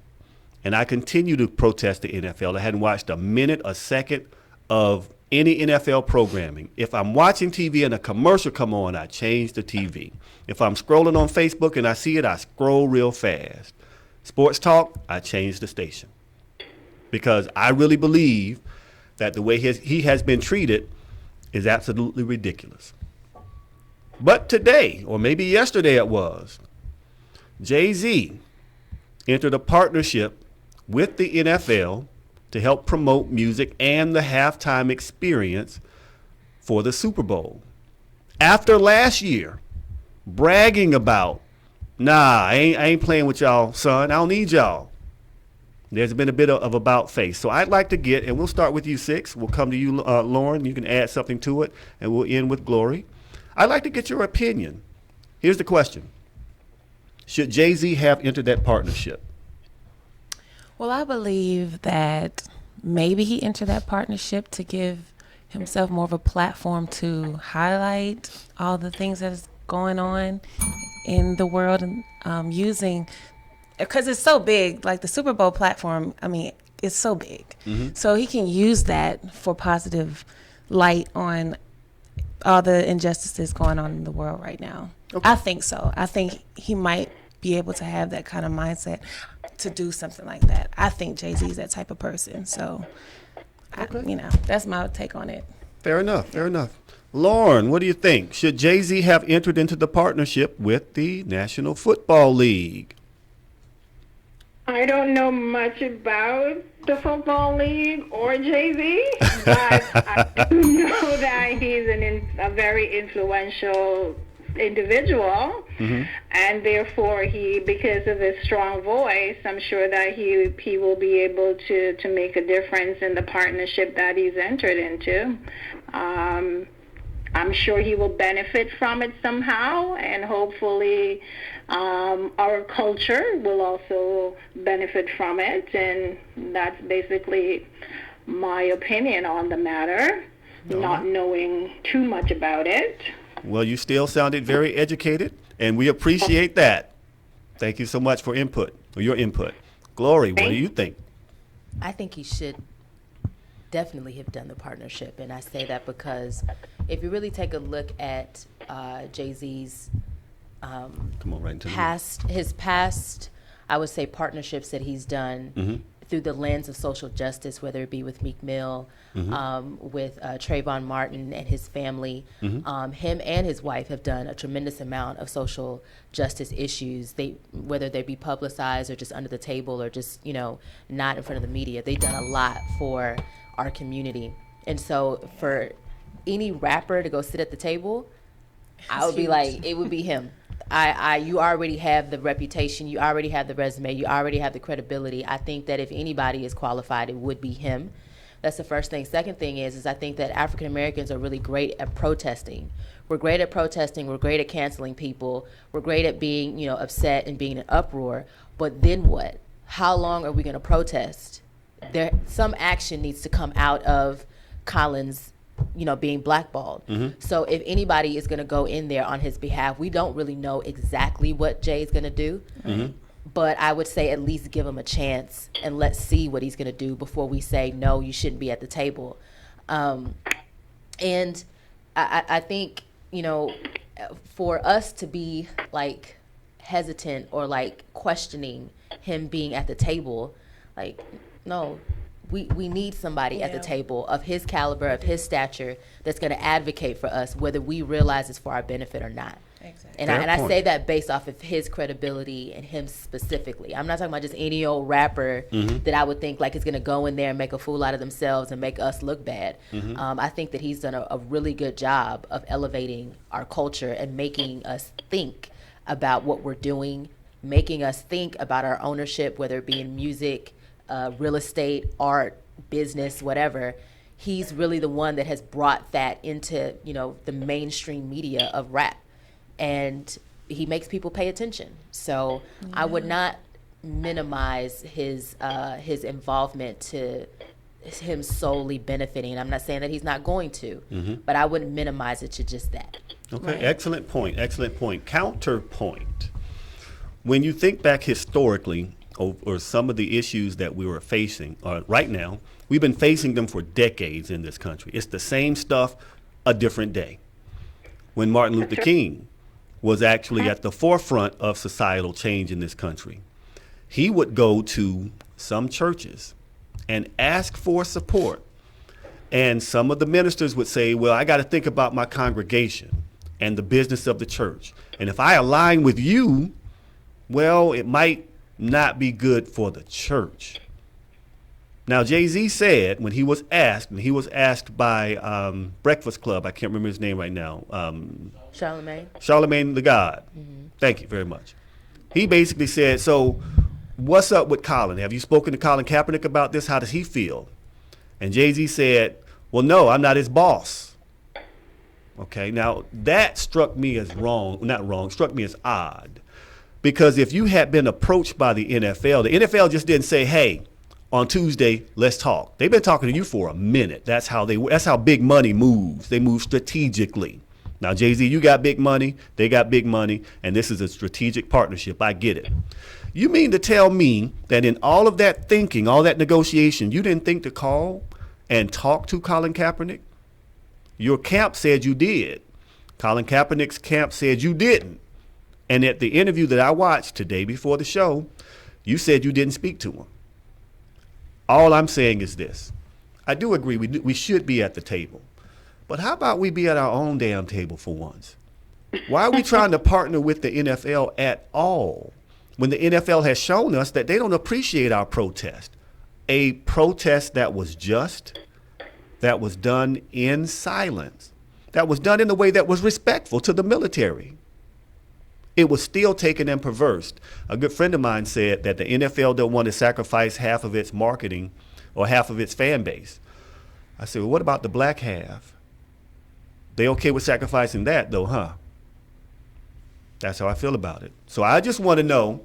And I continue to protest the NFL. I hadn't watched a second of any NFL programming. If I'm watching TV and a commercial come on, I change the TV. If I'm scrolling on Facebook and I see it, I scroll real fast. Sports talk, I change the station. Because I really believe that the way he has been treated is absolutely ridiculous. But today, or maybe yesterday it was, Jay-Z entered a partnership with the NFL to help promote music and the halftime experience for the Super Bowl. After last year, bragging about, I ain't playing with y'all, son. I don't need y'all. There's been a bit of about face. So I'd like to get, and we'll start with you, SIXX. We'll come to you, Lauren. You can add something to it, and we'll end with Glory. I'd like to get your opinion. Here's the question. Should Jay-Z have entered that partnership? Well, I believe that maybe he entered that partnership to give himself more of a platform to highlight all the things that is going on in the world, and using, because it's so big, like the Super Bowl platform, I mean, it's so big. So he can use that for positive light on all the injustices going on in the world right now. Okay. I think so. I think he might be able to have that kind of mindset to do something like that. I think Jay-Z is that type of person. So, that's my take on it. Fair enough. Lauren, what do you think? Should Jay-Z have entered into the partnership with the National Football League? I don't know much about the Football League or Jay-Z, but I do know that he's a very influential individual, and therefore because of his strong voice, I'm sure that he will be able to make a difference in the partnership that he's entered into. I'm sure he will benefit from it somehow, and hopefully our culture will also benefit from it, and that's basically my opinion on the matter, not knowing too much about it. Well, you still sounded very educated, and we appreciate that. Thank you so much for your input. Glory, what do you think? I think he should definitely have done the partnership, and I say that because if you really take a look at Jay-Z's past, I would say partnerships that he's done through the lens of social justice, whether it be with Meek Mill, with Trayvon Martin and his family. Him and his wife have done a tremendous amount of social justice issues, whether they be publicized or just under the table or just, not in front of the media. They've done a lot for our community. And so for any rapper to go sit at the table, I would be like, it would be him. You already have the reputation, you already have the resume, you already have the credibility. I think that if anybody is qualified, it would be him. That's the first thing. Second thing is I think that African Americans are really great at protesting. We're great at protesting. We're great at canceling people. We're great at being, you know, upset and being in an uproar. But then what? How long are we going to protest? Some action needs to come out of Collins, you know, being blackballed. So if anybody is going to go in there on his behalf, we don't really know exactly what Jay is going to do. But I would say at least give him a chance and let's see what he's going to do before we say, no, you shouldn't be at the table. And I think, you know, for us to be like hesitant or like questioning him being at the table, like, no, we need somebody at the table of his caliber, of his stature, that's going to advocate for us, whether we realize it's for our benefit or not. Exactly. And I say that based off of his credibility and him specifically. I'm not talking about just any old rapper that I would think like is going to go in there and make a fool out of themselves and make us look bad. I think that he's done a really good job of elevating our culture and making us think about what we're doing, making us think about our ownership, whether it be in music, real estate, art, business, whatever. He's really the one that has brought that into, you know, the mainstream media of rap. And he makes people pay attention. So I would not minimize his involvement to him solely benefiting. I'm not saying that he's not going to, but I wouldn't minimize it to just that. Okay, excellent point, excellent point. Counterpoint. When you think back historically over some of the issues that we were facing, right now, we've been facing them for decades in this country. It's the same stuff, a different day. When Martin Luther King was actually at the forefront of societal change in this country, he would go to some churches and ask for support. And some of the ministers would say, well, I got to think about my congregation and the business of the church. And if I align with you, well, it might not be good for the church. Now, Jay-Z said when he was asked by Breakfast Club, I can't remember his name right now. Charlemagne the God. Thank you very much. He basically said, so what's up with Colin? Have you spoken to Colin Kaepernick about this? How does he feel? And Jay-Z said, well, no, I'm not his boss. Okay, now that struck me as struck me as odd. Because if you had been approached by the NFL just didn't say, hey, on Tuesday, let's talk. They've been talking to you for a minute. That's how big money moves. They move strategically. Now, Jay-Z, you got big money, they got big money, and this is a strategic partnership. I get it. You mean to tell me that in all of that thinking, all that negotiation, you didn't think to call and talk to Colin Kaepernick? Your camp said you did. Colin Kaepernick's camp said you didn't. And at the interview that I watched today before the show, you said you didn't speak to him. All I'm saying is this. I do agree we should be at the table. But how about we be at our own damn table for once? Why are we trying to partner with the NFL at all when the NFL has shown us that they don't appreciate our protest? A protest that was just, that was done in silence, that was done in a way that was respectful to the military. It was still taken and perversed. A good friend of mine said that the NFL don't want to sacrifice half of its marketing or half of its fan base. I said, well, what about the black half? They okay with sacrificing that though, huh? That's how I feel about it. So I just want to know,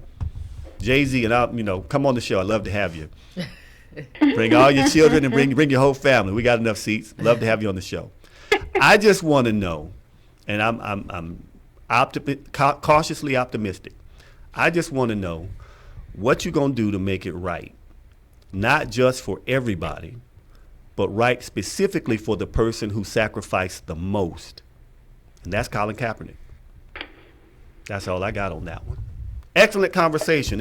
Jay-Z, and I'll, come on the show. I'd love to have you. Bring all your children and bring your whole family. We got enough seats. Love to have you on the show. I just want to know, and I'm cautiously optimistic. I just want to know what you're going to do to make it right, not just for everybody, but right specifically for the person who sacrificed the most, and that's Colin Kaepernick. That's all I got on that one. Excellent conversation.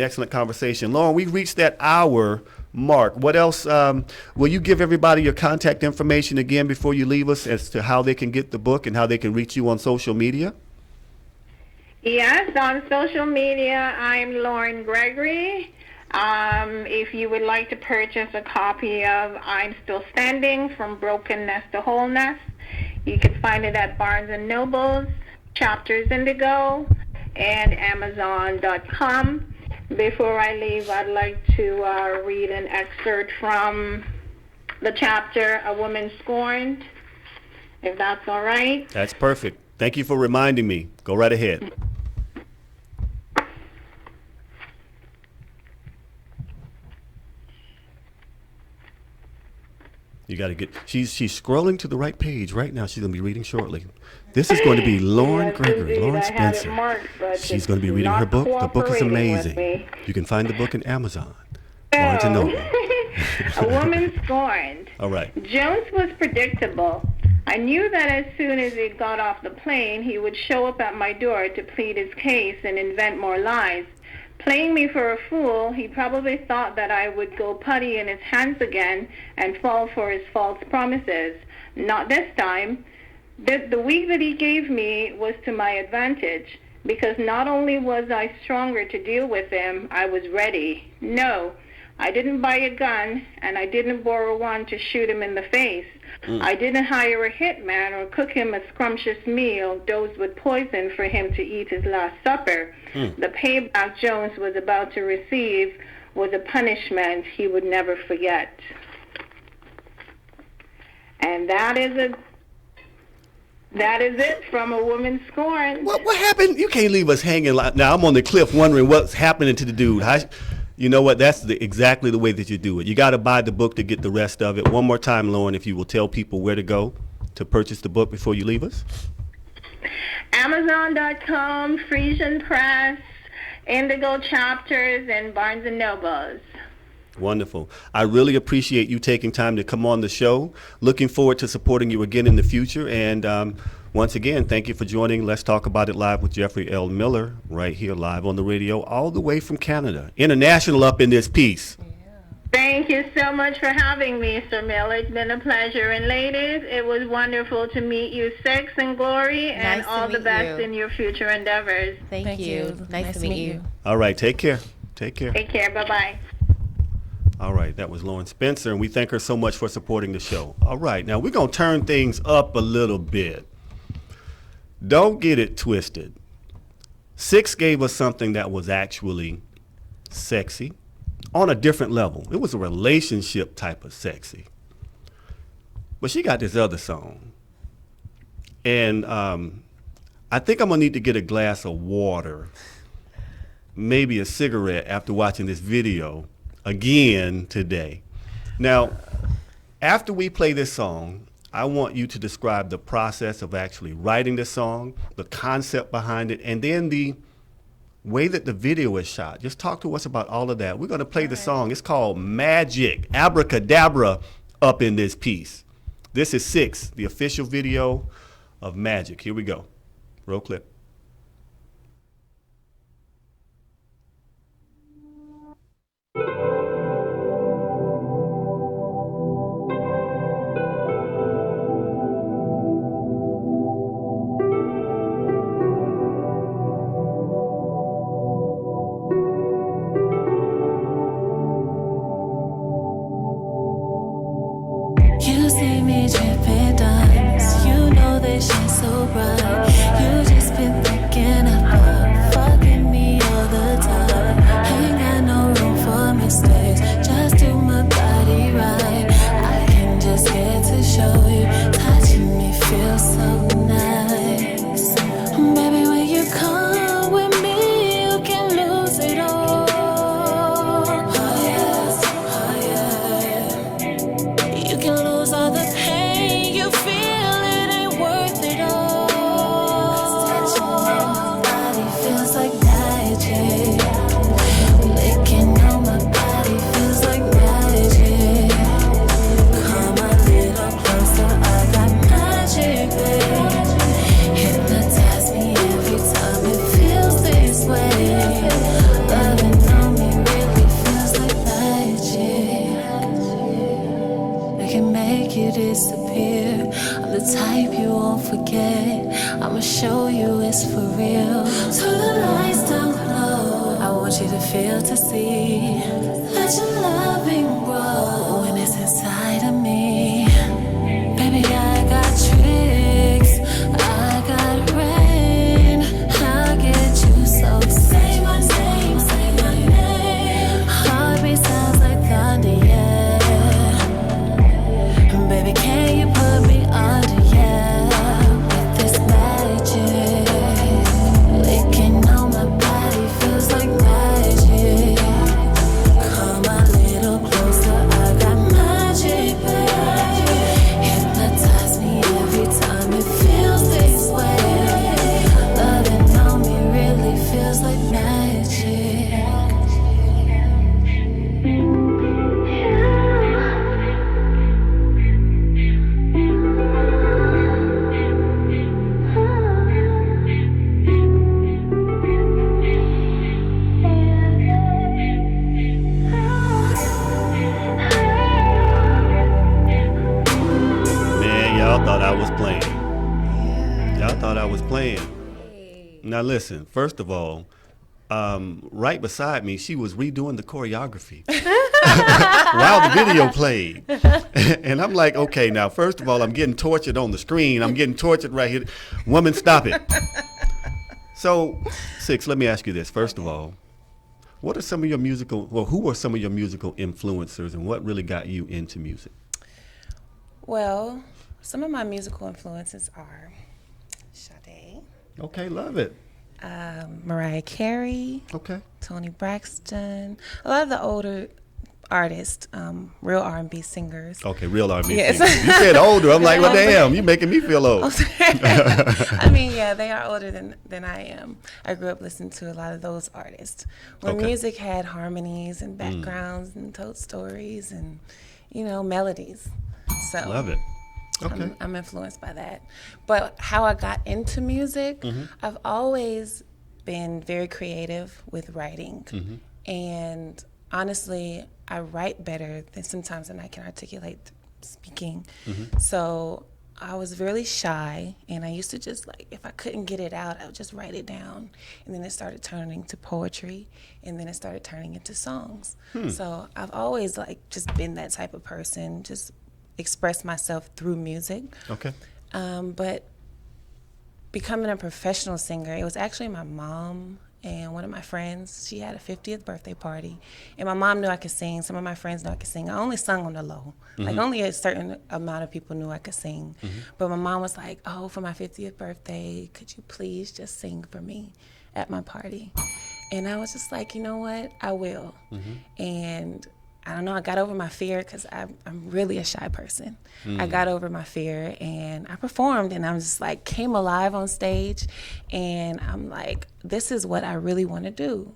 Lauren, we've reached that hour mark. What else? Will you give everybody your contact information again before you leave us as to how they can get the book and how they can reach you on social media? Yes, on social media, I'm Lauren Gregory. If you would like to purchase a copy of I'm Still Standing, From Brokenness to Wholeness, you can find it at Barnes & Noble's, Chapters Indigo, and Amazon.com. Before I leave, I'd like to read an excerpt from the chapter, A Woman Scorned, if that's all right. That's perfect. Thank you for reminding me. Go right ahead. You got to get, she's scrolling to the right page right now. She's going to be reading shortly. This is going to be Lorna Spencer. She's going to be reading her book. The book is amazing. You can find the book in Amazon. Barnes & Noble. A Woman Scorned. All right. Jones was predictable. I knew that as soon as he got off the plane, he would show up at my door to plead his case and invent more lies. Playing me for a fool, he probably thought that I would go putty in his hands again and fall for his false promises. Not this time. The week that he gave me was to my advantage, because not only was I stronger to deal with him, I was ready. No, I didn't buy a gun, and I didn't borrow one to shoot him in the face. I didn't hire a hitman or cook him a scrumptious meal dosed with poison for him to eat his last supper. The payback Jones was about to receive was a punishment he would never forget. And that is it from A Woman Scorned. What happened? You can't leave us hanging. Now, I'm on the cliff wondering what's happening to the dude. You know what? That's exactly the way that you do it. You got to buy the book to get the rest of it. One more time, Lauren, if you will tell people where to go to purchase the book before you leave us. Amazon.com, Frisian Press, Indigo Chapters, and Barnes & Nobles. Wonderful. I really appreciate you taking time to come on the show. Looking forward to supporting you again in the future. And once again, thank you for joining Let's Talk About It Live with Jeffrey L. Miller, right here live on the radio, all the way from Canada. International up in this piece. Thank you so much for having me, Sir Miller. It's been a pleasure. And ladies, it was wonderful to meet you, SIXX and Glory, and Nice to all the meet best you. in your future endeavors. Thank you. Nice to meet you. All right. Take care. Take care. Take care. Bye-bye. All right, that was Lorna Spencer, and we thank her so much for supporting the show. All right, now we're going to turn things up a little bit. Don't get it twisted. SIXX gave us something that was actually sexy on a different level. It was a relationship type of sexy. But she got this other song. And I think I'm going to need to get a glass of water, maybe a cigarette after watching this video again today. Now, after we play this song, I want you to describe the process of actually writing the song, the concept behind it, and then the way that the video is shot. Just talk to us about all of that. We're going to play the song. It's called Magic, Abracadabra, up in this piece. This is SIXX, the official video of Magic. Here we go. Roll clip. You see me dripping diamonds, you know they shine so bright. You just been thinking about fucking me all the time. Ain't got no room for mistakes, just do my body right. I can just get to show you, touching me feels so nice. Baby, when you come with me, you can lose it all. Oh yes, oh yeah. You can lose all the pain you feel, it ain't worth it all. 'Cause touching my body feels like magic. Licking on my body feels like magic. Come a little closer, I got magic, babe. Hypnotize me every time it feels this way. Loving on me really feels like magic. I can make you disappear. I'm the type you won't forget. I'ma show you it's for real. Turn the lights down low. I want you to feel to see. Let your loving grow when it's inside of me. Baby, I got tricks. I got rain. I'll get you so. Say my name, say my name. Heartbeat sounds like thunder, yeah. Y'all thought I was playing. Now listen, first of all, right beside me, she was redoing the choreography while the video played. And I'm like, okay, now, first of all, I'm getting tortured on the screen. I'm getting tortured right here. Woman, stop it. So, SIXX, let me ask you this. First of all, what are some of your who are some of your musical influencers, and what really got you into music? Well, some of my musical influences are Sade. Okay, love it. Mariah Carey. Okay. Toni Braxton. A lot of the older artists, real R&B singers. Okay, real R&B Yes. singers. You said older. I'm like, well, damn, you making me feel old. I mean, yeah, they are older than I am. I grew up listening to a lot of those artists. When music had harmonies and backgrounds and told stories and, melodies. So Love it. Okay. I'm influenced by that. But how I got into music, I've always been very creative with writing. And honestly, I write better than I can articulate speaking. So I was really shy, and I used to just if I couldn't get it out, I would just write it down. And then it started turning to poetry, and then it started turning into songs. So I've always just been that type of person, just express myself through music. Okay. But becoming a professional singer, it was actually my mom and one of my friends. She had a 50th birthday party, and my mom knew I could sing. Some of my friends knew I could sing. I only sung on the low. Only a certain amount of people knew I could sing. But my mom was like, oh, for my 50th birthday, could you please just sing for me at my party? And I was just like, you know what? I will. And I don't know, I got over my fear because I'm really a shy person. I got over my fear and I performed, and I was just came alive on stage, and I'm like, this is what I really want to do.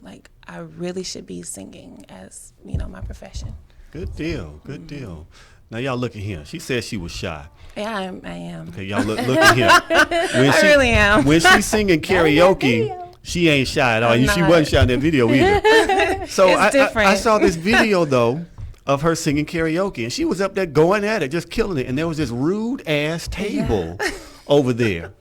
I really should be singing as, my profession. Good deal, good deal. Now y'all look at here. She said she was shy. Yeah, I am. Okay, y'all look at here. I really am. When she's singing karaoke, she ain't shy at all. She wasn't shy in that video either. So It's different. I saw this video though of her singing karaoke, and she was up there going at it, just killing it. And there was this rude ass table over there.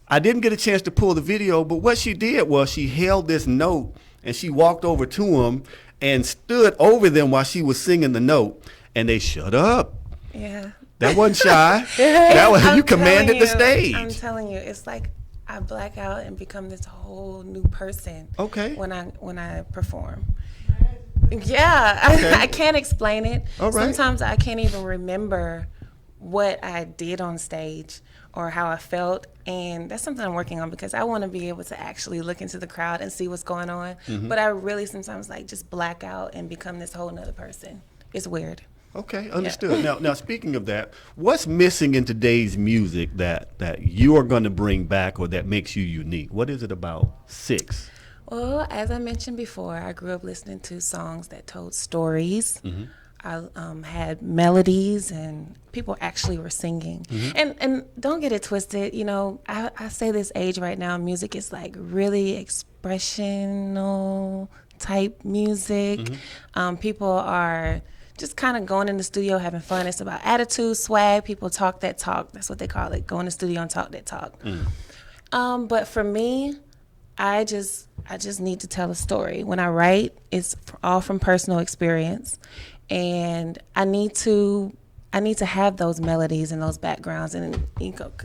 I didn't get a chance to pull the video, but what she did was she held this note and she walked over to him and stood over them while she was singing the note, and they shut up. Yeah. That wasn't shy. That was you commanded the stage. I'm telling you, it's I black out and become this whole new person. Okay. When I perform. Yeah, Okay. I can't explain it. All right. Sometimes I can't even remember what I did on stage or how I felt, and that's something I'm working on because I want to be able to actually look into the crowd and see what's going on. But I really sometimes just black out and become this whole nother person. It's weird. Okay, understood. Yeah. Now, speaking of that, what's missing in today's music that you are going to bring back or that makes you unique? What is it about SIXX? Well, as I mentioned before, I grew up listening to songs that told stories. I had melodies, and people actually were singing. And don't get it twisted. I say this age right now, music is really expressional type music. People are just kind of going in the studio having fun. It's about attitude, swag. People talk that talk. That's what they call it. Go in the studio and talk that talk. But for me, I just need to tell a story. When I write, it's all from personal experience, and I need to have those melodies and those backgrounds and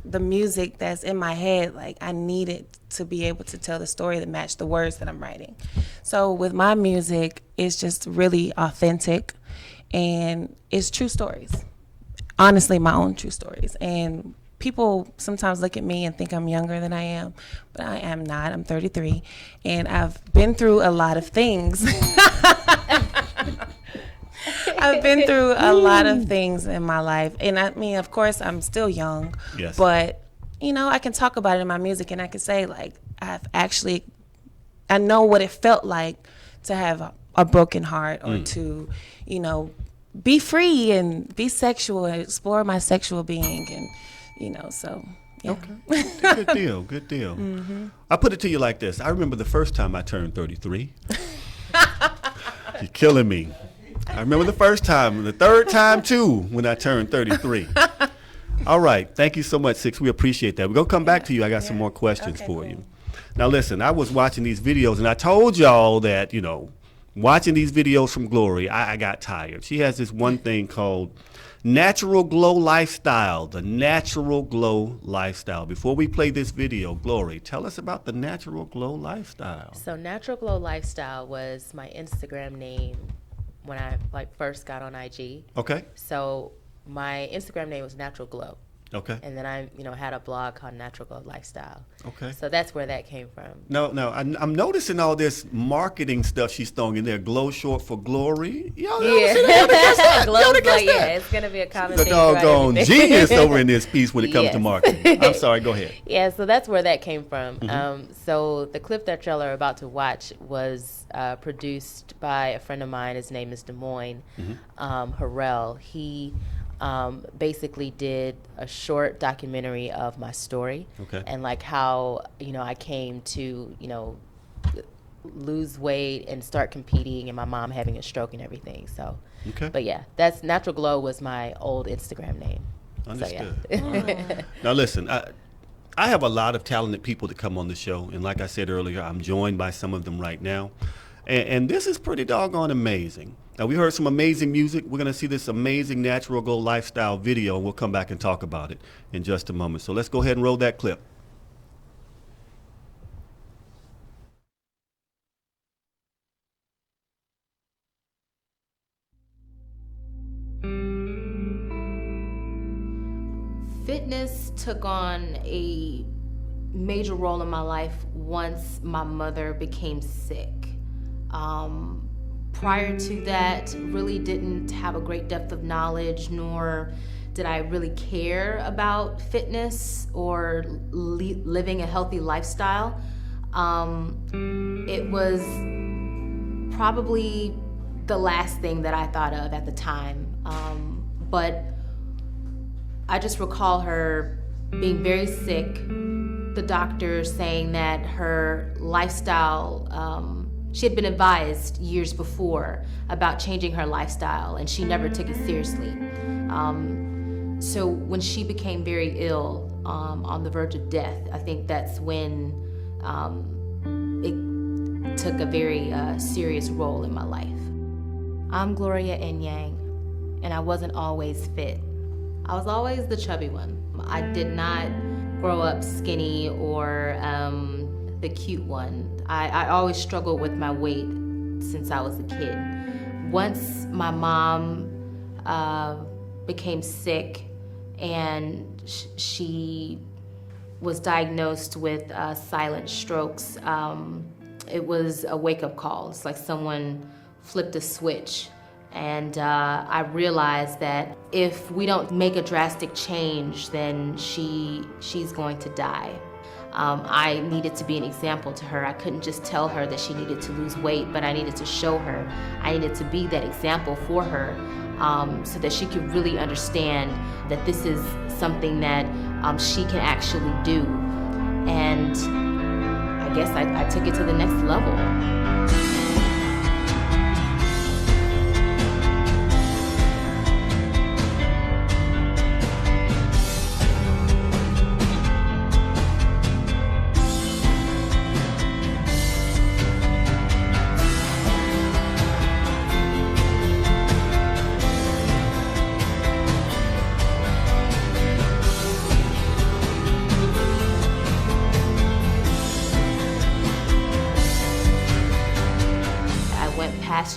the music that's in my head. I need it to be able to tell the story that match the words that I'm writing. So with my music, it's just really authentic, and it's true stories. Honestly, my own true stories. And people sometimes look at me and think I'm younger than I am, but I am not. I'm 33, and I've been through a lot of things. I've been through a lot of things in my life, and I mean, of course, I'm still young. Yes. But I can talk about it in my music, and I can say I know what it felt like to have a broken heart, or to, be free and be sexual and explore my sexual being, and so. Yeah. Okay. Good deal. Good deal. I put it to you like this. I remember the first time I turned 33. You're killing me. I remember the first time, the third time too, when I turned 33. All right. Thank you so much, SIXX. We appreciate that. We're going to come back to you. I got some more questions for you. Now, listen, I was watching these videos, and I told y'all that, you know, watching these videos from Glory, I got tired. She has this one thing called Natural Glow Lifestyle, the Natural Glow Lifestyle. Before we play this video, Glory, tell us about the Natural Glow Lifestyle. So Natural Glow Lifestyle was my Instagram name when I first got on IG. Okay. So my Instagram name was Natural Glow. Okay. And then I, had a blog called Natural Glow Lifestyle. Okay. So that's where that came from. No, I'm noticing all this marketing stuff she's throwing in there. Glow short for glory. Y'all Glow, it's gonna be a common thing. The doggone genius over in this piece when it comes to marketing. I'm sorry. Go ahead. Yeah. So that's where that came from. So the clip that y'all are about to watch was produced by a friend of mine. His name is Des Moines Harrell. He basically did a short documentary of my story and like how I came to lose weight and start competing, and my mom having a stroke and everything. So but yeah, that's Natural Glow was my old Instagram name. Understood. So, yeah. Now listen, I have a lot of talented people that come on the show, and like I said earlier, I'm joined by some of them right now, and this is pretty doggone amazing. Now, we heard some amazing music. We're going to see this amazing Natural Glow Lifestyle video, and we'll come back and talk about it in just a moment. So let's go ahead and roll that clip. Fitness took on a major role in my life once my mother became sick. Prior to that, really didn't have a great depth of knowledge, nor did I really care about fitness or living a healthy lifestyle. It was probably the last thing that I thought of at the time. But I just recall her being very sick, the doctor saying that her lifestyle, she had been advised years before about changing her lifestyle, and she never took it seriously. So when she became very ill, on the verge of death, I think that's when it took a very serious role in my life. I'm Gloria Inyang, and I wasn't always fit. I was always the chubby one. I did not grow up skinny or the cute one. I always struggled with my weight since I was a kid. Once my mom became sick and she was diagnosed with silent strokes, it was a wake-up call. It's like someone flipped a switch. And I realized that if we don't make a drastic change, then she's going to die. I needed to be an example to her. I couldn't just tell her that she needed to lose weight, but I needed to show her. I needed to be that example for her so that she could really understand that this is something that she can actually do. And I guess I took it to the next level.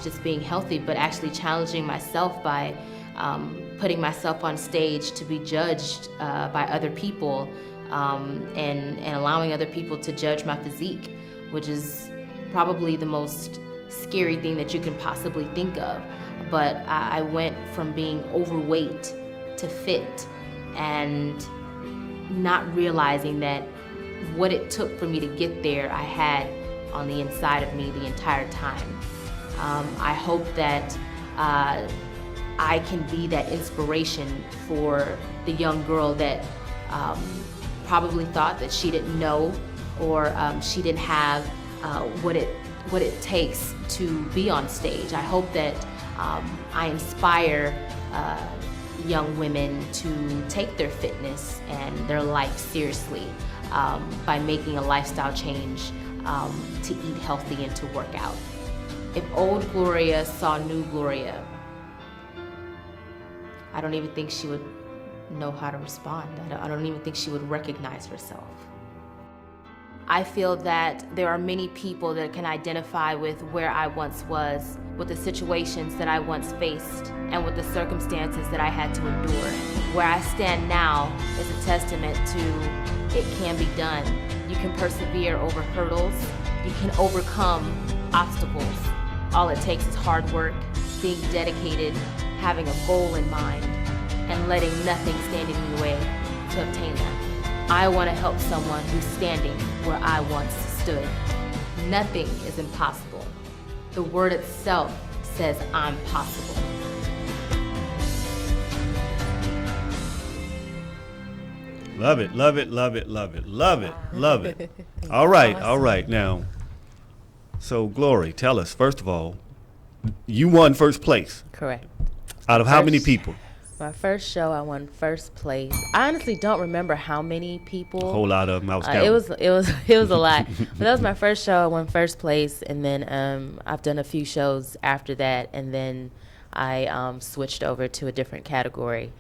Just being healthy, but actually challenging myself by putting myself on stage to be judged by other people and allowing other people to judge my physique, which is probably the most scary thing that you can possibly think of. But I went from being overweight to fit and not realizing that what it took for me to get there, I had on the inside of me the entire time. I hope that I can be that inspiration for the young girl that probably thought that she didn't know or she didn't have what it takes to be on stage. I hope that I inspire young women to take their fitness and their life seriously by making a lifestyle change to eat healthy and to work out. If old Gloria saw new Gloria, I don't even think she would know how to respond. I don't even think she would recognize herself. I feel that there are many people that can identify with where I once was, with the situations that I once faced, and with the circumstances that I had to endure. Where I stand now is a testament to it can be done. You can persevere over hurdles. You can overcome obstacles. All it takes is hard work, being dedicated, having a goal in mind, and letting nothing stand in your way to obtain that. I want to help someone who's standing where I once stood. Nothing is impossible. The word itself says I'm possible. Love it, love it, love it, love it, love it, love it. All right. Now, so Glory, tell us, first of all, you won first place. Correct. Out of how many people? My first show, I won first place. I honestly don't remember how many people. A whole lot of them. I was counting. It was a lot. But that was my first show. I won first place, and then I've done a few shows after that, and then I switched over to a different category,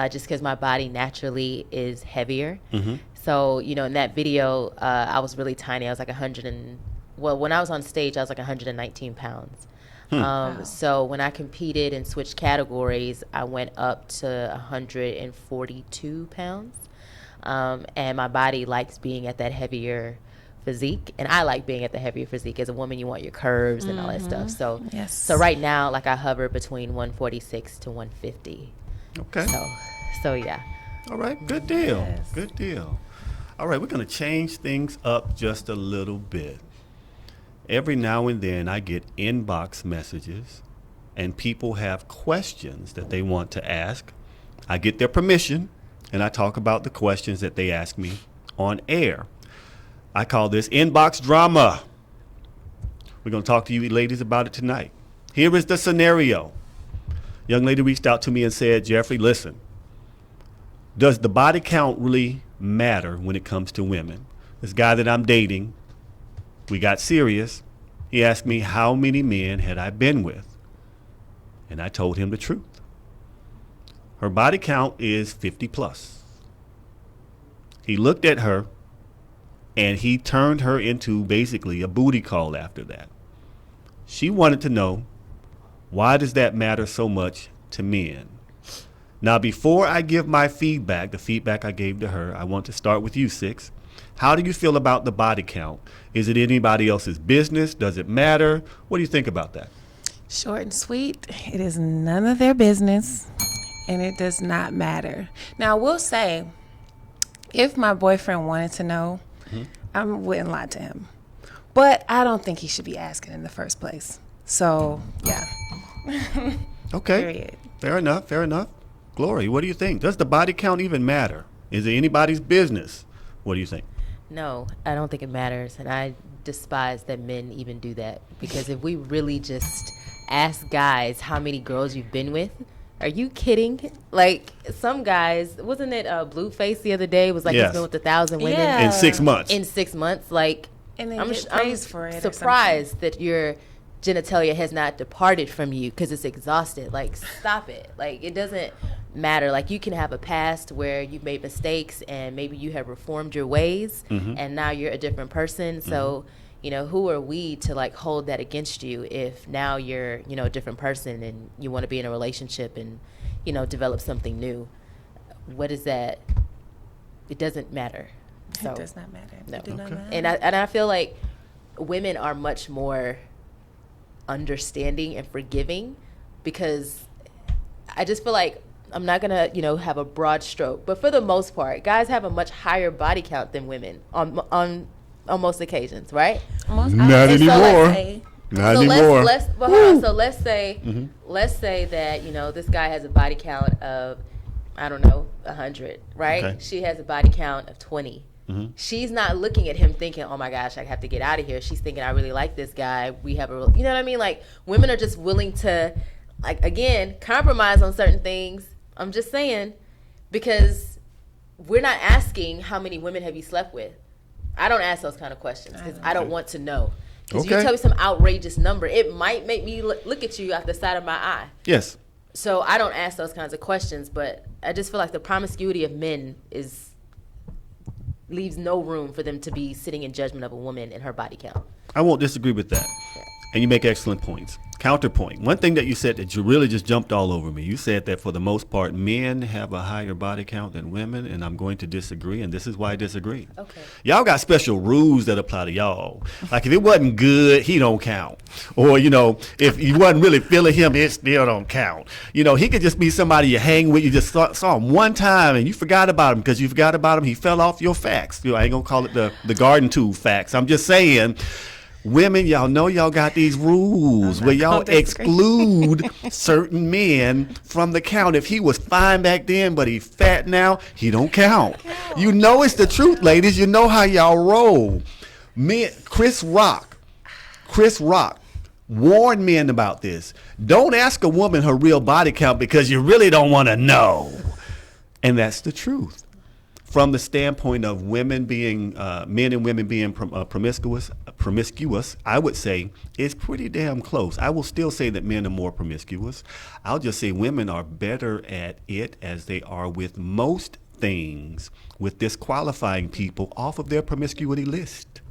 just because my body naturally is heavier. Mm-hmm. So in that video, I was really tiny. I was like when I was on stage, I was like 119 pounds. Wow. So when I competed and switched categories, I went up to 142 pounds. And my body likes being at that heavier physique. And I like being at the heavier physique. As a woman, you want your curves and all that stuff. So, yes. So right now, like I hover between 146 to 150. Okay. So yeah. All right. Good deal. Yes. Good deal. All right. We're going to change things up just a little bit. Every now and then I get inbox messages and people have questions that they want to ask. I get their permission and I talk about the questions that they ask me on air. I call this inbox drama. We're going to talk to you ladies about it tonight. Here is the scenario. Young lady reached out to me and said, Jeffrey, listen, does the body count really matter when it comes to women? This guy that I'm dating, we got serious. He asked me how many men had I been with, and I told him the truth. Her body count is 50 plus. He looked at her, and he turned her into basically a booty call after that. She wanted to know, why does that matter so much to men? Now, before I give my feedback, the feedback I gave to her, I want to start with you, SIXX. How do you feel about the body count? Is it anybody else's business? Does it matter? What do you think about that? Short and sweet. It is none of their business, and it does not matter. Now, I will say, if my boyfriend wanted to know, I wouldn't lie to him. But I don't think he should be asking in the first place. So, yeah. Okay. Period. Fair enough. Glory, what do you think? Does the body count even matter? Is it anybody's business? What do you think? No, I don't think it matters, and I despise that men even do that, because if we really just ask guys how many girls you've been with, are you kidding? Like, some guys, wasn't it Blueface the other day was like, Yes. He's been with 1,000 women Yeah. In 6 months. in 6 months? Like, And they I'm get praised for it or surprised that your genitalia has not departed from you because it's exhausted. Like, stop it. Like, it doesn't matter. Like, you can have a past where you've made mistakes and maybe you have reformed your ways, and now you're a different person. So, who are we to like hold that against you if now you're, a different person and you want to be in a relationship and, develop something new? What is that? It doesn't matter. So, It does not matter. No. It does not matter. and I feel like women are much more understanding and forgiving, because I just feel like, I'm not gonna have a broad stroke, but for the most part, guys have a much higher body count than women on most occasions, right? Not And so anymore. let's say- Not so anymore. let's say that this guy has a body count of, I don't know, 100, right? Okay. She has a body count of 20. She's not looking at him thinking, oh my gosh, I have to get out of here. She's thinking, I really like this guy. We have you know what I mean? Like, women are just willing to, like, again, compromise on certain things I'm just saying, because we're not asking how many women have you slept with. I don't ask those kind of questions because I don't want to know. Because you tell me some outrageous number, it might make me look at you out the side of my eye. Yes. So I don't ask those kinds of questions, but I just feel like the promiscuity of men leaves no room for them to be sitting in judgment of a woman and her body count. I won't disagree with that. And you make excellent points. Counterpoint. One thing that you said that you really just jumped all over me. You said that for the most part, men have a higher body count than women, and I'm going to disagree, and this is why I disagree. Okay. Y'all got special rules that apply to y'all. Like if it wasn't good, he don't count. Or, if you wasn't really feeling him, it still don't count. He could just be somebody you hang with. You just saw him one time, and you forgot about him because you forgot about him. He fell off your facts. I ain't going to call it the garden tool facts. I'm just saying, women, y'all know y'all got these rules where y'all exclude certain men from the count. If he was fine back then, but he fat now, he don't count. You know it's the truth, ladies. You know how y'all roll. Men, Chris Rock warned men about this. Don't ask a woman her real body count because you really don't want to know. And that's the truth. From the standpoint of women being, men and women being promiscuous, I would say it's pretty damn close. I will still say that men are more promiscuous. I'll just say women are better at it as they are with most things, with disqualifying people off of their promiscuity list.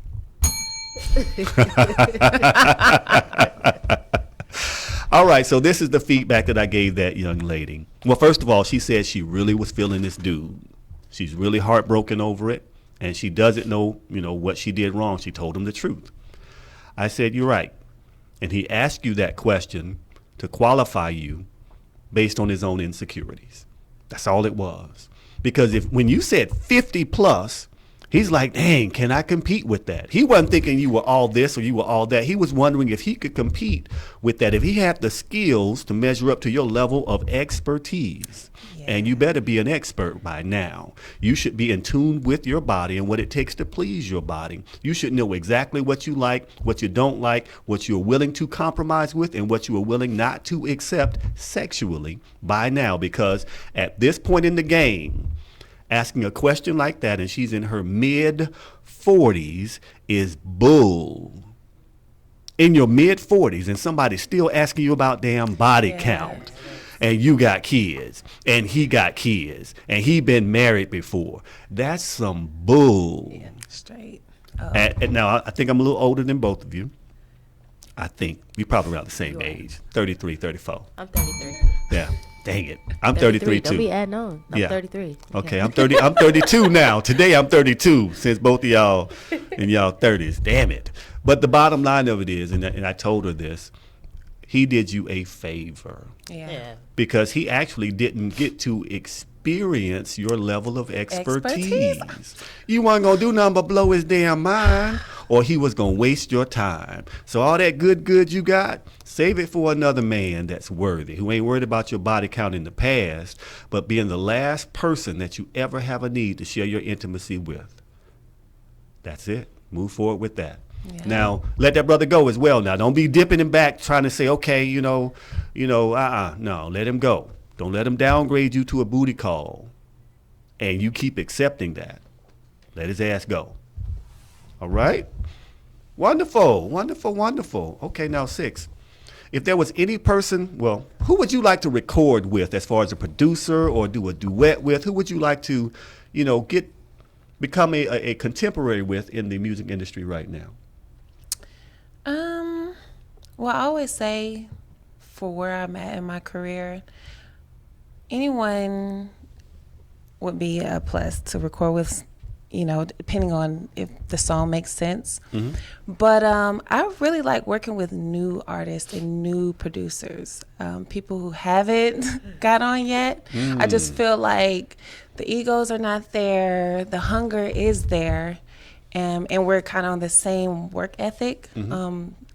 All right, so this is the feedback that I gave that young lady. Well, first of all, she said she really was feeling this dude. She's really heartbroken over it, and she doesn't know, what she did wrong. She told him the truth. I said, you're right. And he asked you that question to qualify you based on his own insecurities. That's all it was. Because when you said 50 plus, he's like, dang, can I compete with that? He wasn't thinking you were all this or you were all that. He was wondering if he could compete with that, if he had the skills to measure up to your level of expertise. And you better be an expert by now. You should be in tune with your body and what it takes to please your body. You should know exactly what you like, what you don't like, what you're willing to compromise with, and what you are willing not to accept sexually by now. Because at this point in the game, asking a question like that and she's in her mid-40s is bull. In your mid-40s and somebody's still asking you about damn body count. And you got kids, and he got kids, and he been married before. That's some bull. Yeah, straight. And now, I think I'm a little older than both of you. I think we're probably around the same age, 33, 34. I'm 33. Yeah, dang it. I'm 33 too. Don't be adding on. I'm 33. Okay, I'm 32 now. Today I'm 32 since both of y'all in y'all 30s. Damn it. But the bottom line of it is, and I told her this, he did you a favor. Yeah. Because he actually didn't get to experience your level of expertise. You weren't going to do nothing but blow his damn mind, or he was going to waste your time. So all that good you got, save it for another man that's worthy, who ain't worried about your body count in the past, but being the last person that you ever have a need to share your intimacy with. That's it. Move forward with that. Yeah. Now, let that brother go as well. Now, don't be dipping him back trying to say, okay, no, let him go. Don't let him downgrade you to a booty call. And you keep accepting that. Let his ass go. All right? Wonderful. Okay, now SIXX. If there was any person, well, who would you like to record with as far as a producer or do a duet with? Who would you like to, become a contemporary with in the music industry right now? Well, I always say for where I'm at in my career, anyone would be a plus to record with, depending on if the song makes sense. Mm-hmm. But I really like working with new artists and new producers, people who haven't got on yet. I just feel like the egos are not there, the hunger is there, and we're kind of on the same work ethic,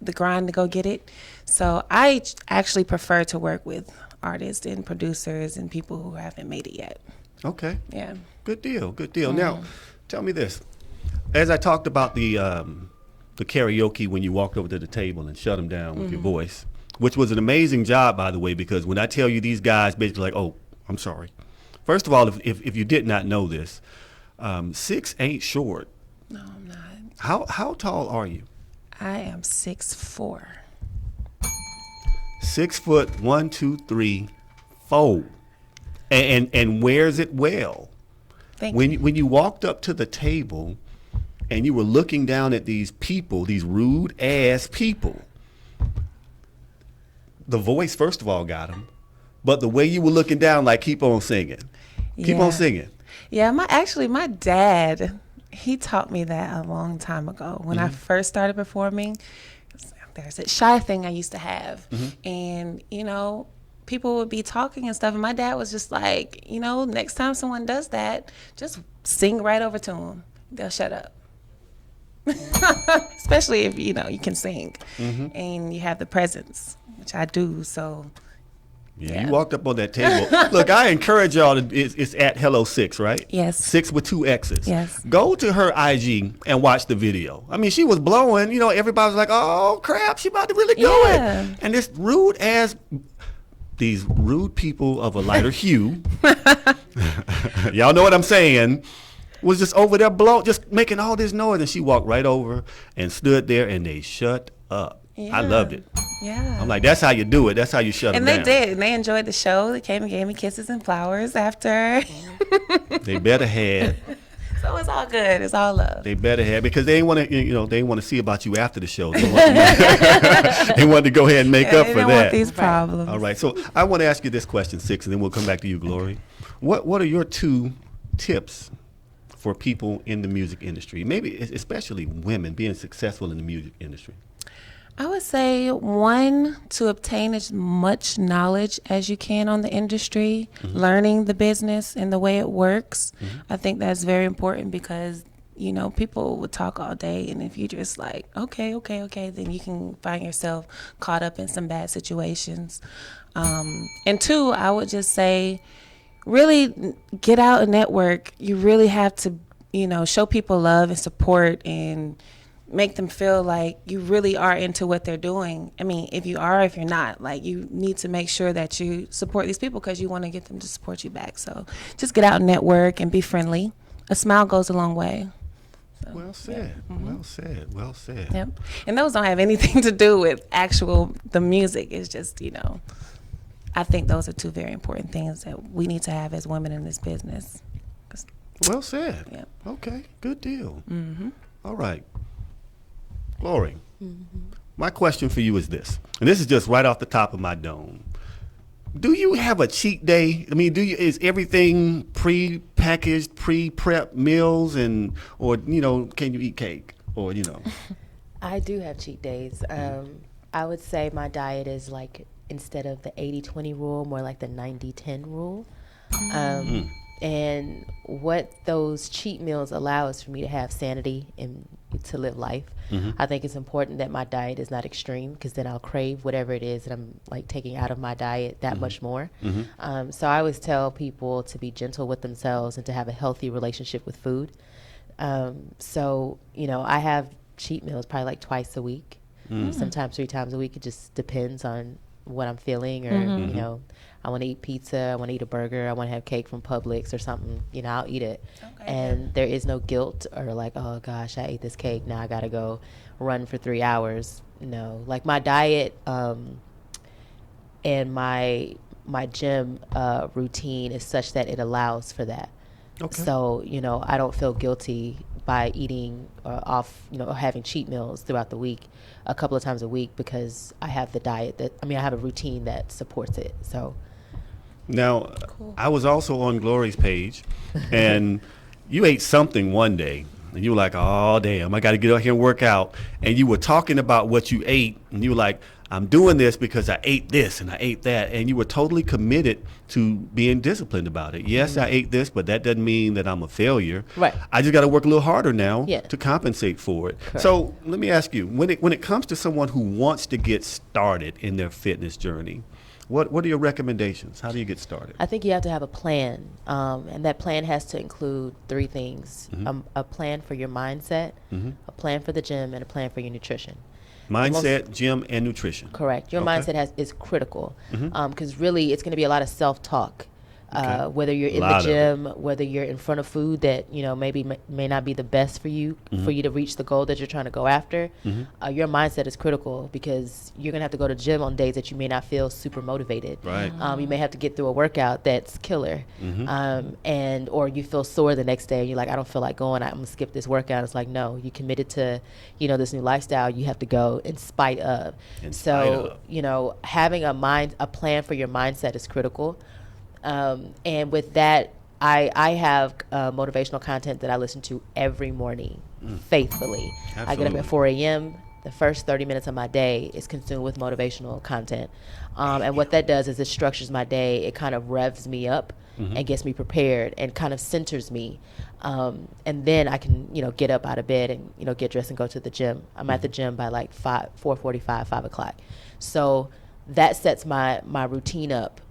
the grind to go get it. So I actually prefer to work with artists and producers and people who haven't made it yet. Okay. Yeah. Good deal. Now, tell me this. As I talked about the karaoke when you walked over to the table and shut them down with your voice, which was an amazing job, by the way, because when I tell you these guys basically like, oh, I'm sorry. First of all, if you did not know this, SIXX ain't short. No, I'm not. How tall are you? I am 6'4". 6 foot 1, 2, 3, 4, and wears it well. When you walked up to the table, and you were looking down at these people, these rude ass people. The voice, first of all, got them, but the way you were looking down, like keep on singing, keep on singing. Yeah, my dad, he taught me that a long time ago when I first started performing. There's that shy thing I used to have, and people would be talking and stuff, and my dad was just like, next time someone does that, just sing right over to them. They'll shut up. Especially if you can sing and you have the presence, which I do. So you walked up on that table. Look, I encourage y'all to, it's at Hello SIXX, right? Yes. SIXX with 2 X's. Yes. Go to her IG and watch the video. I mean, she was blowing. Everybody was like, "Oh crap, she about to really do it." And this these rude people of a lighter hue, y'all know what I'm saying, was just over there just making all this noise, and she walked right over and stood there, and they shut up. Yeah. I loved it. Yeah. I'm like, that's how you do it. That's how you shut them down. And they did. And they enjoyed the show. They came and gave me kisses and flowers after. They better had. So it's all good. It's all love. They better have, because they want to, they want to see about you after the show. They want to go ahead and make up for they don't that. want these problems. All right. So I want to ask you this question, SIXX, and then we'll come back to you, Glory. What are your 2 tips for people in the music industry, maybe especially women being successful in the music industry? I would say, 1, to obtain as much knowledge as you can on the industry, learning the business and the way it works. I think that's very important because, people would talk all day, and if you just like, okay, then you can find yourself caught up in some bad situations. And 2, I would just say, really get out and network. You really have to, show people love and support and make them feel like you really are into what they're doing. I mean, if you are, if you're not, like, you need to make sure that you support these people because you want to get them to support you back. So just get out and network and be friendly. A smile goes a long way. So, well said. Well said. Well said. Yep. And those don't have anything to do with the music. It's just, I think those are 2 very important things that we need to have as women in this business. Well said. Yep. Okay. Good deal. All right. Glory, my question for you is this, and this is just right off the top of my dome. Do you have a cheat day? I mean, is everything pre-packaged, pre-prep meals, or can you eat cake, or I do have cheat days. I would say my diet is like, instead of the 80-20 rule, more like the 90-10 rule. And what those cheat meals allow is for me to have sanity and to live life. I think it's important that my diet is not extreme, because then I'll crave whatever it is that I'm like taking out of my diet that much more. So I always tell people to be gentle with themselves and to have a healthy relationship with food. So, I have cheat meals probably like twice a week, sometimes 3 times a week. It just depends on what I'm feeling, or I want to eat pizza, I want to eat a burger, I want to have cake from Publix or something, I'll eat it. Okay. And there is no guilt or like, oh gosh, I ate this cake, now I gotta go run for 3 hours. No, like my diet and my gym routine is such that it allows for that. Okay. So, I don't feel guilty by eating or having cheat meals throughout the week, a couple of times a week, because I have the diet I have a routine that supports it. So now, cool. I was also on Glory's page, and you ate something one day, and you were like, oh damn, I got to get out here and work out, and you were talking about what you ate, and you were like, I'm doing this because I ate this and I ate that, and you were totally committed to being disciplined about it. Yes, I ate this, but that doesn't mean that I'm a failure. Right. I just got to work a little harder now to compensate for it. Correct. So let me ask you, when it comes to someone who wants to get started in their fitness journey, what are your recommendations? How do you get started? I think you have to have a plan, and that plan has to include 3 things: a plan for your mindset, a plan for the gym, and a plan for your nutrition. Mindset, gym, and nutrition. Correct. Your mindset is critical, because really it's going to be a lot of self-talk. Whether you're in the gym, whether you're in front of food that, you know, maybe may not be the best for you, for you to reach the goal that you're trying to go after, your mindset is critical, because you're going to have to go to the gym on days that you may not feel super motivated. Right. You may have to get through a workout that's killer. Or you feel sore the next day and you're like, I don't feel like going, I'm going to skip this workout. It's like, no, you committed to, you know, this new lifestyle. You have to go in spite of. You know, having a plan for your mindset is critical. And with that, I have motivational content that I listen to every morning, faithfully. Absolutely. I get up at 4 a.m. The first 30 minutes of my day is consumed with motivational content. And what that does is it structures my day. It kind of revs me up and gets me prepared and kind of centers me. And then I can, you know, get up out of bed and, you know, get dressed and go to the gym. I'm at the gym by like 4:45, 5 o'clock. So that sets my routine up.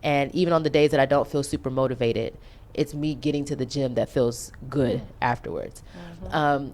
And even on the days that I don't feel super motivated, it's me getting to the gym that feels good afterwards.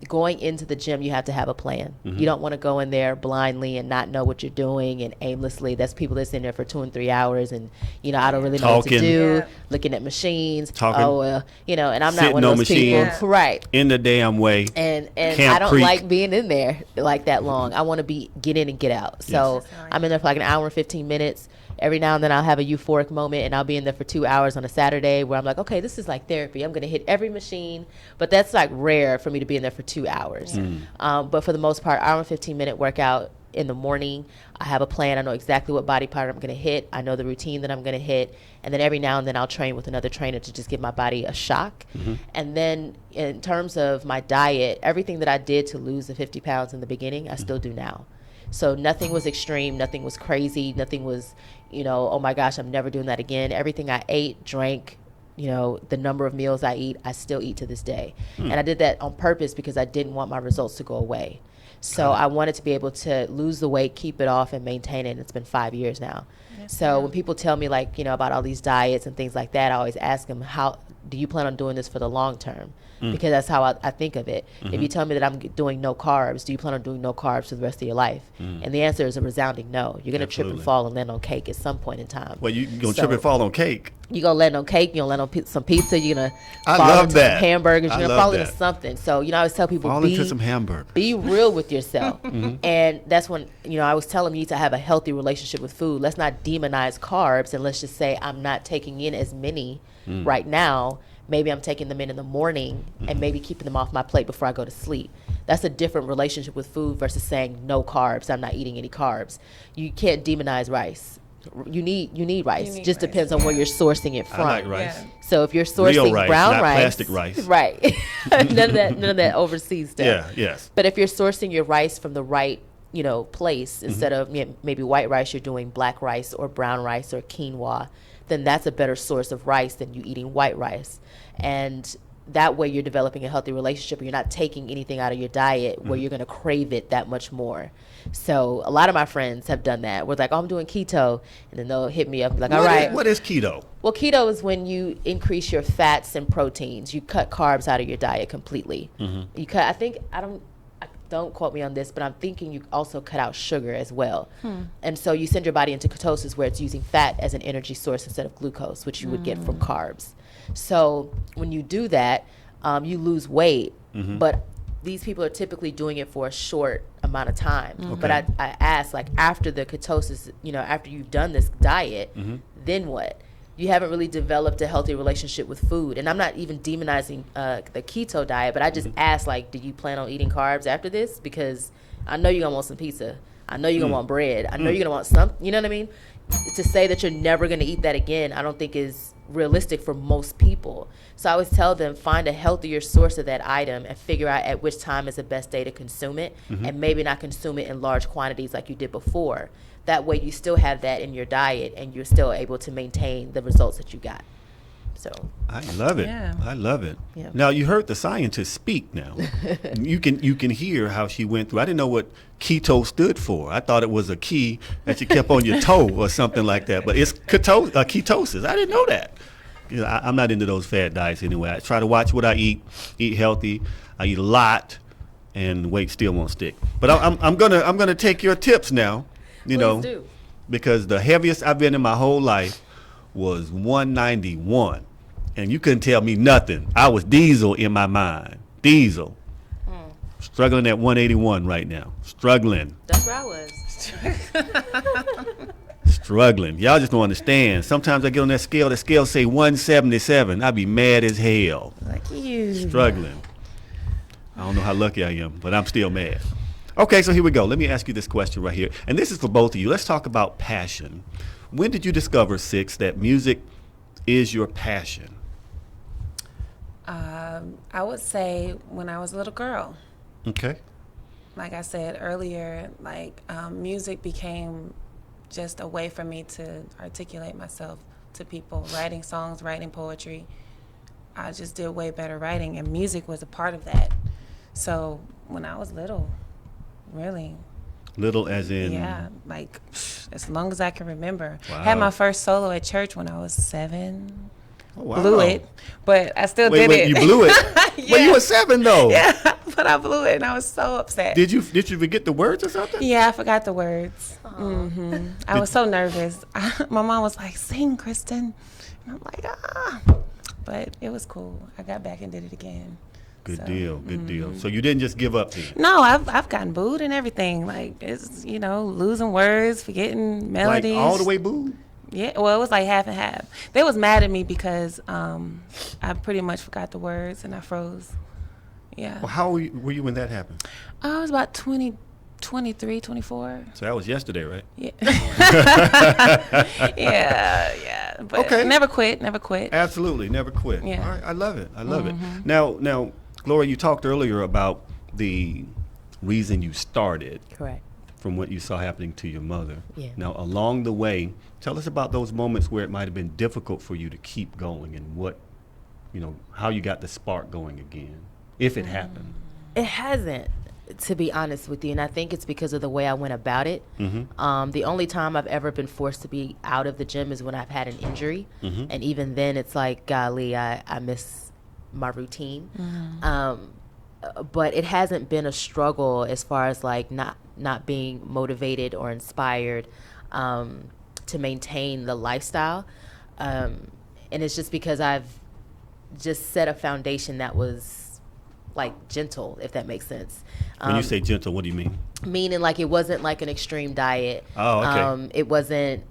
Going into the gym, you have to have a plan. You don't want to go in there blindly and not know what you're doing and aimlessly. That's people that's in there for 2 and 3 hours and, you know, I don't really know what to do, looking at machines. You know, and I'm not one of those people. Right. In the damn way. And I don't like being in there like that long. I want to get in and get out. So I'm in there for like an hour and 15 minutes. Every now and then I'll have a euphoric moment and I'll be in there for 2 hours on a Saturday where I'm like, okay, this is like therapy. I'm going to hit every machine. But that's like rare for me to be in there for 2 hours. But for the most part, hour and 15-minute workout in the morning. I have a plan. I know exactly what body part I'm going to hit. I know the routine that I'm going to hit. And then every now and then I'll train with another trainer to just give my body a shock. And then in terms of my diet, everything that I did to lose the 50 pounds in the beginning, I still do now. So nothing was extreme, nothing was crazy, nothing was, you know, oh my gosh, I'm never doing that again. Everything I ate, drank, you know, the number of meals I eat, I still eat to this day. And I did that on purpose because I didn't want my results to go away. So I wanted to be able to lose the weight, keep it off, and maintain it. And it's been 5 years now. So when people tell me, like, you know, about all these diets and things like that, I always ask them, how do you plan on doing this for the long term? Because that's how I think of it. If you tell me that I'm doing no carbs, do you plan on doing no carbs for the rest of your life? And the answer is a resounding no. You're going to trip and fall and land on cake at some point in time. Well, you're going to trip and fall on cake. You're going to land on cake. You're going to land on some pizza. You're going to fall into some hamburgers. You're going to fall into something. So, you know, I always tell people, into some hamburgers. Be real with yourself. And that's when, you know, I was telling you to have a healthy relationship with food. Let's not demonize carbs, and let's just say I'm not taking in as many right now. Maybe I'm taking them in the morning and maybe keeping them off my plate before I go to sleep. That's a different relationship with food versus saying no carbs. I'm not eating any carbs. You can't demonize rice. You need rice. Just depends on where you're sourcing it from. I like rice. So if you're sourcing real rice, brown not rice, plastic rice, right? none of that overseas stuff. Yes. But if you're sourcing your rice from the right, you know, place, instead of maybe white rice, you're doing black rice or brown rice or quinoa, then that's a better source of rice than you eating white rice. And that way you're developing a healthy relationship. You're not taking anything out of your diet where you're going to crave it that much more. So a lot of my friends have done that. We're like, oh, I'm doing keto. And then they'll hit me up and be like, all right. What is keto? Well, keto is when you increase your fats and proteins. You cut carbs out of your diet completely. You cut, don't quote me on this, but I'm thinking you also cut out sugar as well. And so you send your body into ketosis where it's using fat as an energy source instead of glucose, which you would get from carbs. So when you do that, you lose weight, but these people are typically doing it for a short amount of time. But I ask, like, after the ketosis, you know, after you've done this diet, then what? You haven't really developed a healthy relationship with food. And I'm not even demonizing the keto diet, but I just ask, like, do you plan on eating carbs after this? Because I know you're going to want some pizza. I know you're going to want bread. I know you're going to want some, you know what I mean? To say that you're never going to eat that again, I don't think is realistic for most people. So I always tell them, find a healthier source of that item and figure out at which time is the best day to consume it, and maybe not consume it in large quantities like you did before. That way you still have that in your diet and you're still able to maintain the results that you got. So I love it. Yeah. I love it. Yeah. Now you heard the scientist speak now. you can hear how she went through. I didn't know what keto stood for. I thought it was a key that you kept on your toe or something like that. But it's ketosis. I didn't know that. You know, I'm not into those fad diets anyway. I try to watch what I eat healthy. I eat a lot, and weight still won't stick. But I'm gonna take your tips now. You know, do. Because the heaviest I've been in my whole life was 191. And you couldn't tell me nothing. I was diesel in my mind. Diesel. Struggling at 181 right now. Struggling. That's where I was. Struggling. Y'all just don't understand. Sometimes I get on that scale say 177. I'd be mad as hell. Like you. Struggling. I don't know how lucky I am, but I'm still mad. Okay, so here we go. Let me ask you this question right here. And this is for both of you. Let's talk about passion. When did you discover, SIXX, that music is your passion? I would say when I was a little girl. Okay. Like I said earlier, music became just a way for me to articulate myself to people. Writing songs, writing poetry. I just did way better writing, and music was a part of that. So when I was little, really. Little as in? Yeah, as long as I can remember. Wow. Had my first solo at church when I was 7. Oh, wow. Blew it, but I still did it. You blew it? Yeah. Well, you were 7 though. Yeah, but I blew it, and I was so upset. Did you forget the words or something? Yeah, I forgot the words. I was so nervous. My mom was like, "Sing, Kristen," and I'm like, "Ah," but it was cool. I got back and did it again. Good deal. So you didn't just give up then? No, I've gotten booed and everything. It's losing words, forgetting melodies. Like all the way booed? Yeah, well, it was like half and half. They was mad at me because I pretty much forgot the words and I froze. Yeah. Well, how were you when that happened? I was about 23, 24. So that was yesterday, right? Yeah. yeah. But Okay. Never quit. Absolutely, never quit. Yeah. All right, I love it. Now, Gloria, you talked earlier about the reason you started. Correct. From what you saw happening to your mother. Yeah. Now, along the way, tell us about those moments where it might have been difficult for you to keep going and how you got the spark going again, if it happened. It hasn't, to be honest with you, and I think it's because of the way I went about it. The only time I've ever been forced to be out of the gym is when I've had an injury, and even then it's like, golly, I miss my routine. But it hasn't been a struggle as far as not being motivated or inspired to maintain the lifestyle, and it's just because I've just set a foundation that was gentle, if that makes sense. When you say gentle, what do you mean? Meaning it wasn't like an extreme diet. Oh, okay. It wasn't,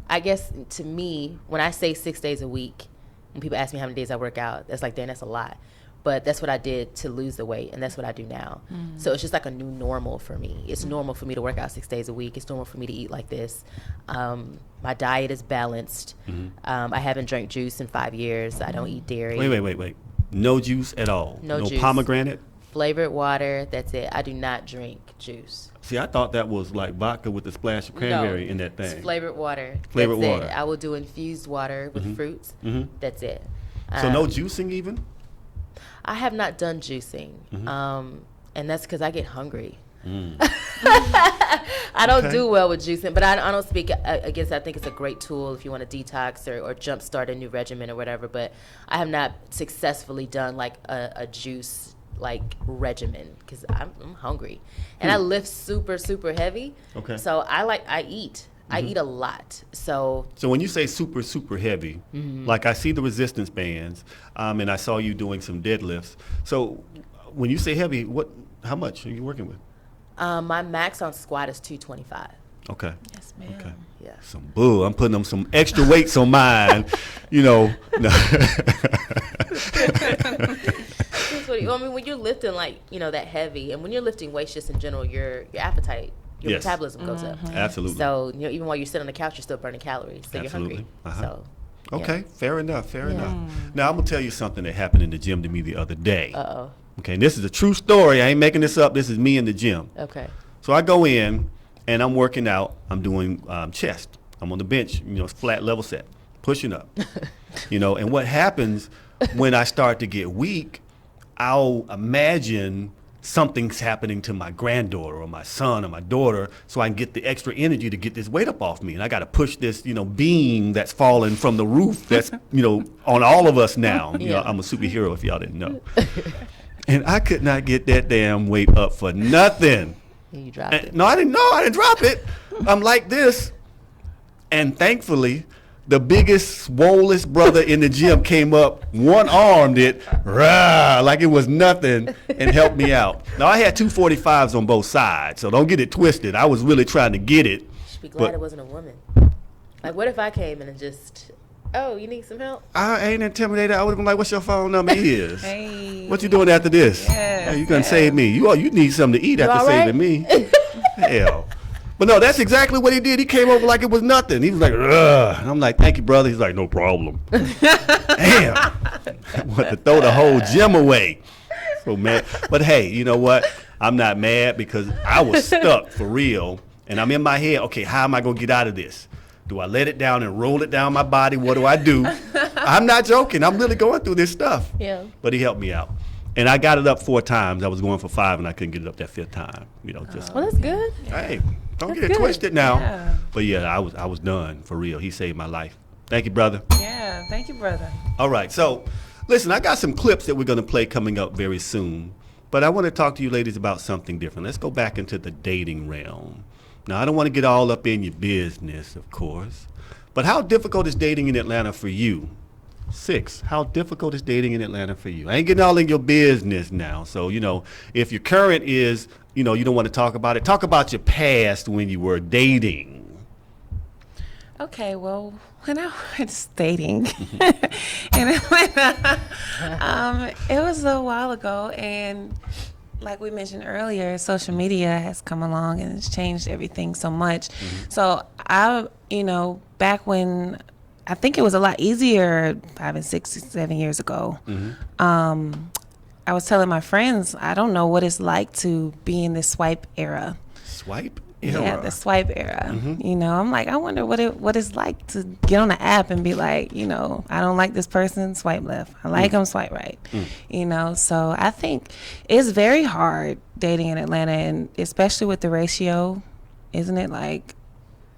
I guess to me, when I say 6 days a week, when people ask me how many days I work out, that's like, damn, that's a lot. But that's what I did to lose the weight, and that's what I do now. So it's just like a new normal for me. It's normal for me to work out 6 days a week. It's normal for me to eat like this. My diet is balanced. I haven't drank juice in 5 years. I don't eat dairy. Wait. No juice at all? No juice. Pomegranate? Flavored water, that's it. I do not drink juice. See, I thought that was like vodka with a splash of cranberry in that thing. It's flavored water. Flavored that's water. It. I will do infused water with fruits. That's it. So no juicing even? I have not done juicing, and that's because I get hungry. I don't do well with juicing, but I don't speak against. I think it's a great tool if you want to detox or jumpstart a new regimen or whatever. But I have not successfully done a juice regimen because I'm hungry, and I lift super heavy. Okay. So I eat. I eat a lot. So when you say super heavy, I see the resistance bands, and I saw you doing some deadlifts. So when you say heavy, how much are you working with? My max on squat is 225. Okay. Yes, ma'am. Okay. Yeah. Some bull. I'm putting them some extra weights on mine. No. When you're lifting that heavy, and when you're lifting weights just in general, your appetite, your metabolism goes up. Absolutely. So even while you sit on the couch, you're still burning calories. So Absolutely. You're hungry. So. Okay, Yeah. fair enough. Now, I'm going to tell you something that happened in the gym to me the other day. Uh-oh. Okay, and this is a true story. I ain't making this up. This is me in the gym. Okay. So I go in, and I'm working out. I'm doing chest. I'm on the bench, flat level set, pushing up. And what happens when I start to get weak, I'll imagine something's happening to my granddaughter or my son or my daughter, so I can get the extra energy to get this weight up off me. And I got to push this, beam that's falling from the roof that's, on all of us now. I'm a superhero if y'all didn't know. And I could not get that damn weight up for nothing. You dropped it. No, I didn't drop it. I'm like this. And thankfully, the biggest, swollest brother in the gym came up, one-armed it, rah, like it was nothing, and helped me out. Now, I had 245s on both sides, so don't get it twisted. I was really trying to get it. You should be glad it wasn't a woman. Like, what if I came in and just, oh, you need some help? I ain't intimidated. I would have been like, what's your phone number is? Hey. What you doing after this? Yes, Hey, you gonna save me. You need something to eat after all saving me. Hell. But no, that's exactly what he did. He came over like it was nothing. He was like, ugh. And I'm like, thank you, brother. He's like, no problem. Damn. I want to throw the whole gym away. So mad. But hey, you know what? I'm not mad because I was stuck for real. And I'm in my head, okay, how am I going to get out of this? Do I let it down and roll it down my body? What do I do? I'm not joking. I'm really going through this stuff. Yeah. But he helped me out. And I got it up 4 times. I was going for 5 and I couldn't get it up that 5th time. You know, just Well, that's good. hey, don't That's get it good. twisted now. Yeah. But yeah, I was done for real. He saved my life. Thank you, brother. Yeah, thank you, brother. All right, so listen, I got some clips that we're going to play coming up very soon. But I want to talk to you ladies about something different. Let's go back into the dating realm. Now, I don't want to get all up in your business, of course. But how difficult is dating in Atlanta for you? SIXX, how difficult is dating in Atlanta for you? I ain't getting all in your business now. So, you know, if your current is, you know, you don't want to talk about it, talk about your past when you were dating. Okay, well, when I was dating, and it was a while ago, and like we mentioned earlier, social media has come along and it's changed everything so much. So back when I think it was a lot easier 5 and 6, 7 years ago. I was telling my friends, I don't know what it's like to be in this swipe era. Swipe era? Yeah, the swipe era. You know, I'm like, I wonder what it's like to get on the app and be like, you know, I don't like this person, swipe left. I like them, swipe right. You know, so I think it's very hard dating in Atlanta, and especially with the ratio, isn't it? Like,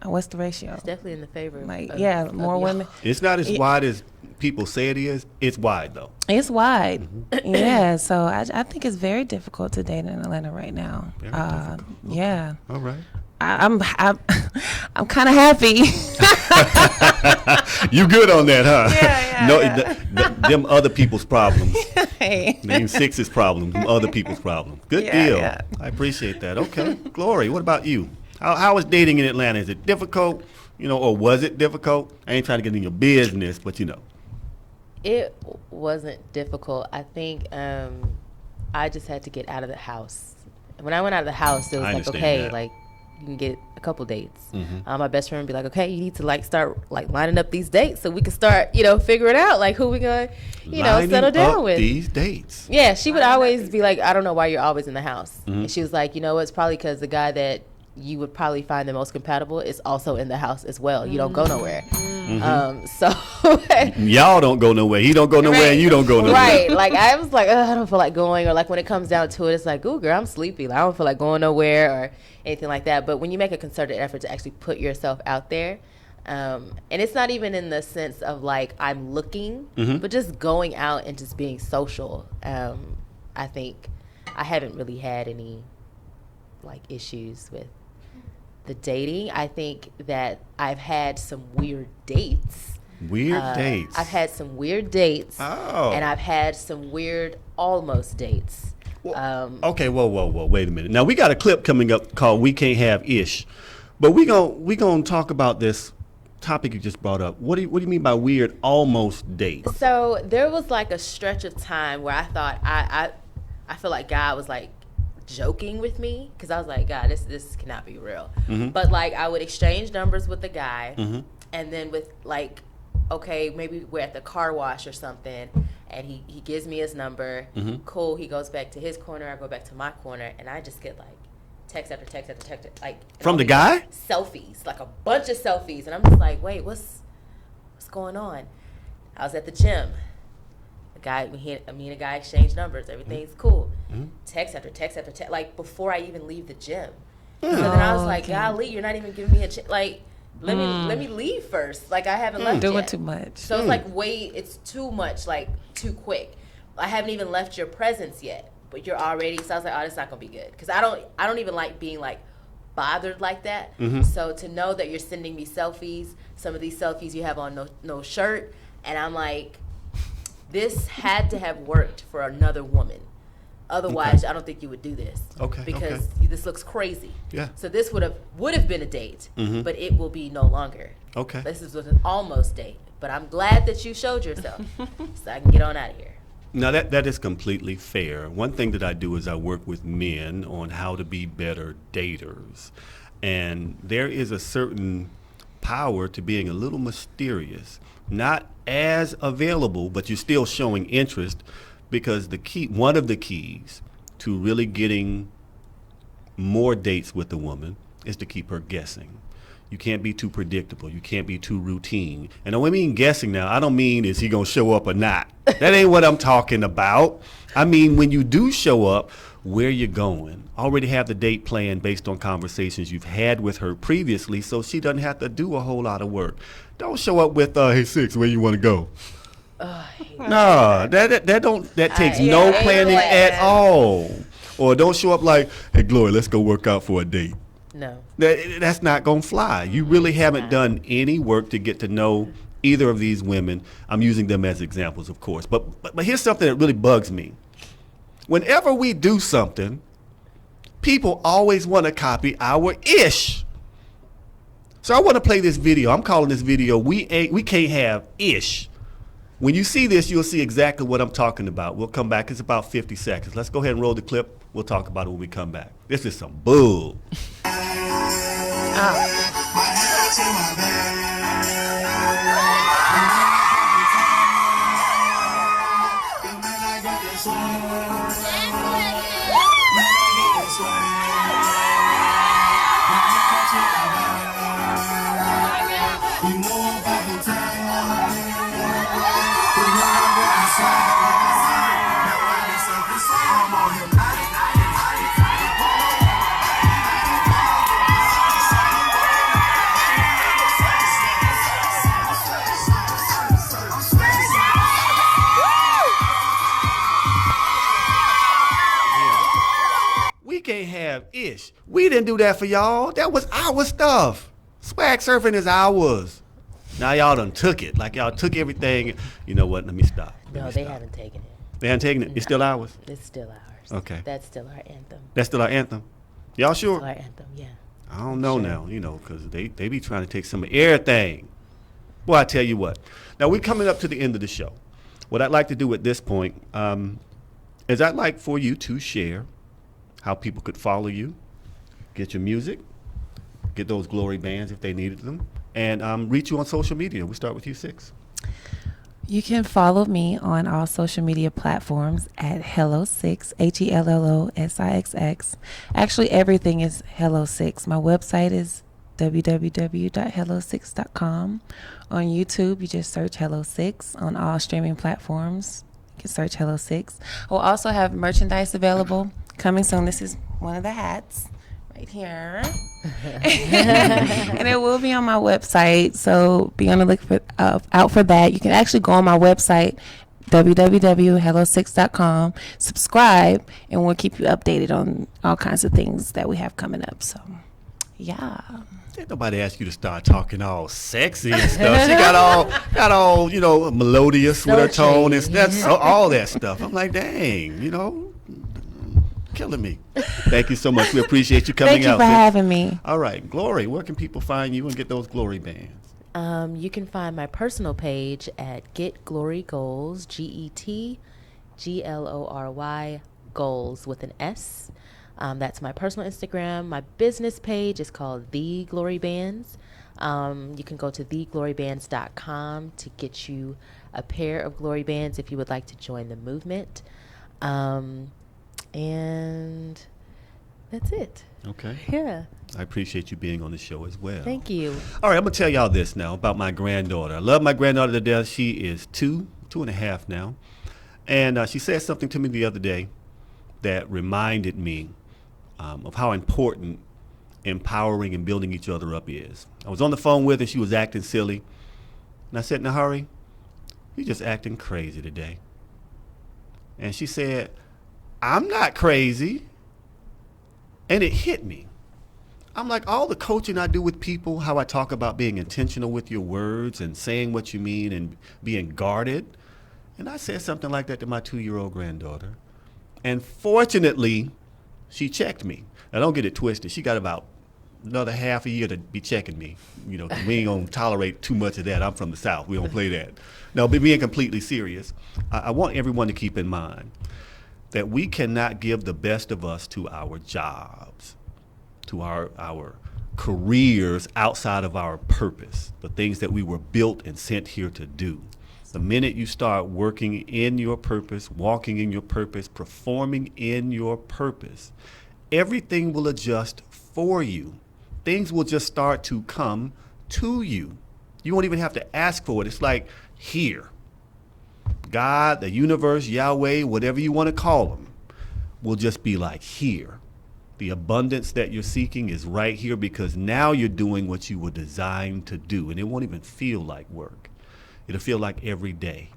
what's the ratio? It's definitely in the favor of, Like, of more y'all. women. It's not as wide as people say it is. It's wide, though. It's wide. Yeah, so I think it's very difficult to date in Atlanta right now. Very difficult. Yeah. All right. I'm kind of happy. You good on that, huh? Yeah, No, yeah. them other people's problems. Hey. Name SIXX's problems, them other people's problems. Good Yeah, deal. yeah. I appreciate that. Okay. Glory, what about you? How is dating in Atlanta? Is it difficult, you know, or was it difficult? I ain't trying to get in your business, but you know. It wasn't difficult. I think I just had to get out of the house. When I went out of the house, it was I like, understand okay, that. like you can get a couple dates. My best friend would be like, okay, you need to like start like lining up these dates so we can start, you know, figure it out, like who we gonna, Lining settle down up with. these dates. Yeah, she would always be like, I don't know why you're always in the house. And she was like, you know, it's probably because the guy that you would probably find the most compatible is also in the house as well. You don't go nowhere. So Y'all don't go nowhere. He don't go nowhere, and you don't go nowhere. right, like I was like, I don't feel like going, or like when it comes down to it, it's like, ooh, girl, I'm sleepy. Like, I don't feel like going nowhere or anything like that. But when you make a concerted effort to actually put yourself out there, and it's not even in the sense of like I'm looking, but just going out and just being social. I think I haven't really had any like issues with the dating. I think that I've had some weird dates. Weird dates. I've had some weird dates. Oh. And I've had some weird almost dates. Okay, whoa, wait a minute. Now we got a clip coming up called "We Can't Have Ish," but we gonna talk about this topic you just brought up. What do you mean by weird almost dates? So there was like a stretch of time where I thought I feel like God was like joking with me, because I was like, God, this cannot be real. But like I would exchange numbers with the guy, and then with like, okay, maybe we're at the car wash or something, and he gives me his number. Cool. He goes back to his corner, I go back to my corner, and I just get like text after text after text, like From the guy? like, selfies, like a bunch of selfies, and I'm just like, wait, what's going on? I was at the gym. Me and a guy exchanged numbers. Everything's cool. Text after text after text, like before I even leave the gym. So then I was like, golly, you're not even giving me a chance. Like, let me leave first. Like, I haven't left Doing yet. too much. So it's like, wait, it's too much, like too quick. I haven't even left your presence yet, but you're already. So I was like, oh, that's not gonna be good, because I don't even like being like bothered like that. So to know that you're sending me selfies, some of these selfies you have on no shirt, and I'm like, this had to have worked for another woman. Otherwise, I don't think you would do this. Because this looks crazy. Yeah. So this would have been a date, but it will be no longer. Okay. This is an almost date. But I'm glad that you showed yourself, so I can get on out of here. Now that is completely fair. One thing that I do is I work with men on how to be better daters. And there is a certain power to being a little mysterious, not as available, but you're still showing interest, because one of the keys to really getting more dates with a woman is to keep her guessing. You can't be too predictable. You can't be too routine. And when I mean guessing now, I don't mean is he going to show up or not. That ain't what I'm talking about. I mean, when you do show up, where you going? Already have the date planned based on conversations you've had with her previously, so she doesn't have to do a whole lot of work. Don't show up with, hey, SIXX, where you want to go? No, that takes no planning at all. Or don't show up like, hey, Glory, let's go work out for a date. No. That's not going to fly. You really haven't done any work to get to know either of these women. I'm using them as examples, of course. But here's something that really bugs me. Whenever we do something, people always want to copy our ish. So I want to play this video. I'm calling this video, We Can't Have Ish. When you see this, you'll see exactly what I'm talking about. We'll come back. It's about 50 seconds. Let's go ahead and roll the clip. We'll talk about it when we come back. This is some bull. Can't have ish. We didn't do that for y'all. That was our stuff. Swag surfing is ours. Now y'all done took it. Like y'all took everything. You know what? Let me stop. No, they haven't taken it. They haven't taken it? It's still ours? It's still ours. Okay. That's still our anthem. That's still our anthem? Y'all sure? That's our anthem, yeah. I don't know now, because they be trying to take some of everything. Well, I tell you what. Now, we're coming up to the end of the show. What I'd like to do at this point is I'd like for you to share how people could follow you, get your music, get those glory bands if they needed them, and reach you on social media. We start with you, SIXX. You can follow me on all social media platforms at HelloSIXX, HelloSIXX. Actually, everything is HelloSIXX. My website is www.hellosixx.com. On YouTube, you just search HelloSIXX. On all streaming platforms, you can search HelloSIXX. We'll also have merchandise available coming soon. This is one of the hats right here. And it will be on my website, so be on the look out for that. You can actually go on my website, www.hellosixx.com, subscribe, and we'll keep you updated on all kinds of things that we have coming up. So, yeah. Ain't nobody asked you to start talking all sexy and stuff. She got all melodious with her tone and that's all that stuff. I'm like, dang, killing me. Thank you so much. We appreciate you coming out. Thank you for having me. All right, Glory, where can people find you and get those glory bands? You can find my personal page at Get Glory Goals, GetGlory Goals with an S. That's my personal Instagram. My business page is called The Glory Bands. You can go to theglorybands.com to get you a pair of glory bands if you would like to join the movement. And that's it. Okay. Yeah. I appreciate you being on the show as well. Thank you. All right, I'm going to tell y'all this now about my granddaughter. I love my granddaughter to death. She is two and a half now. And she said something to me the other day that reminded me of how important empowering and building each other up is. I was on the phone with her. She was acting silly. And I said, Nahari, you're just acting crazy today. And she said, I'm not crazy. And it hit me. I'm like, all the coaching I do with people, how I talk about being intentional with your words and saying what you mean and being guarded. And I said something like that to my 2-year-old granddaughter. And fortunately, she checked me. Now, don't get it twisted. She got about another half a year to be checking me. You know, 'cause we ain't going to tolerate too much of that. I'm from the South. We don't play that. No, but being completely serious, I want everyone to keep in mind that we cannot give the best of us to our jobs, to our careers outside of our purpose, the things that we were built and sent here to do. The minute you start working in your purpose, walking in your purpose, performing in your purpose, everything will adjust for you. Things will just start to come to you. You won't even have to ask for it. It's like here. God, the universe, Yahweh, whatever you want to call them, will just be like here. The abundance that you're seeking is right here because now you're doing what you were designed to do, and it won't even feel like work. It'll feel like every day.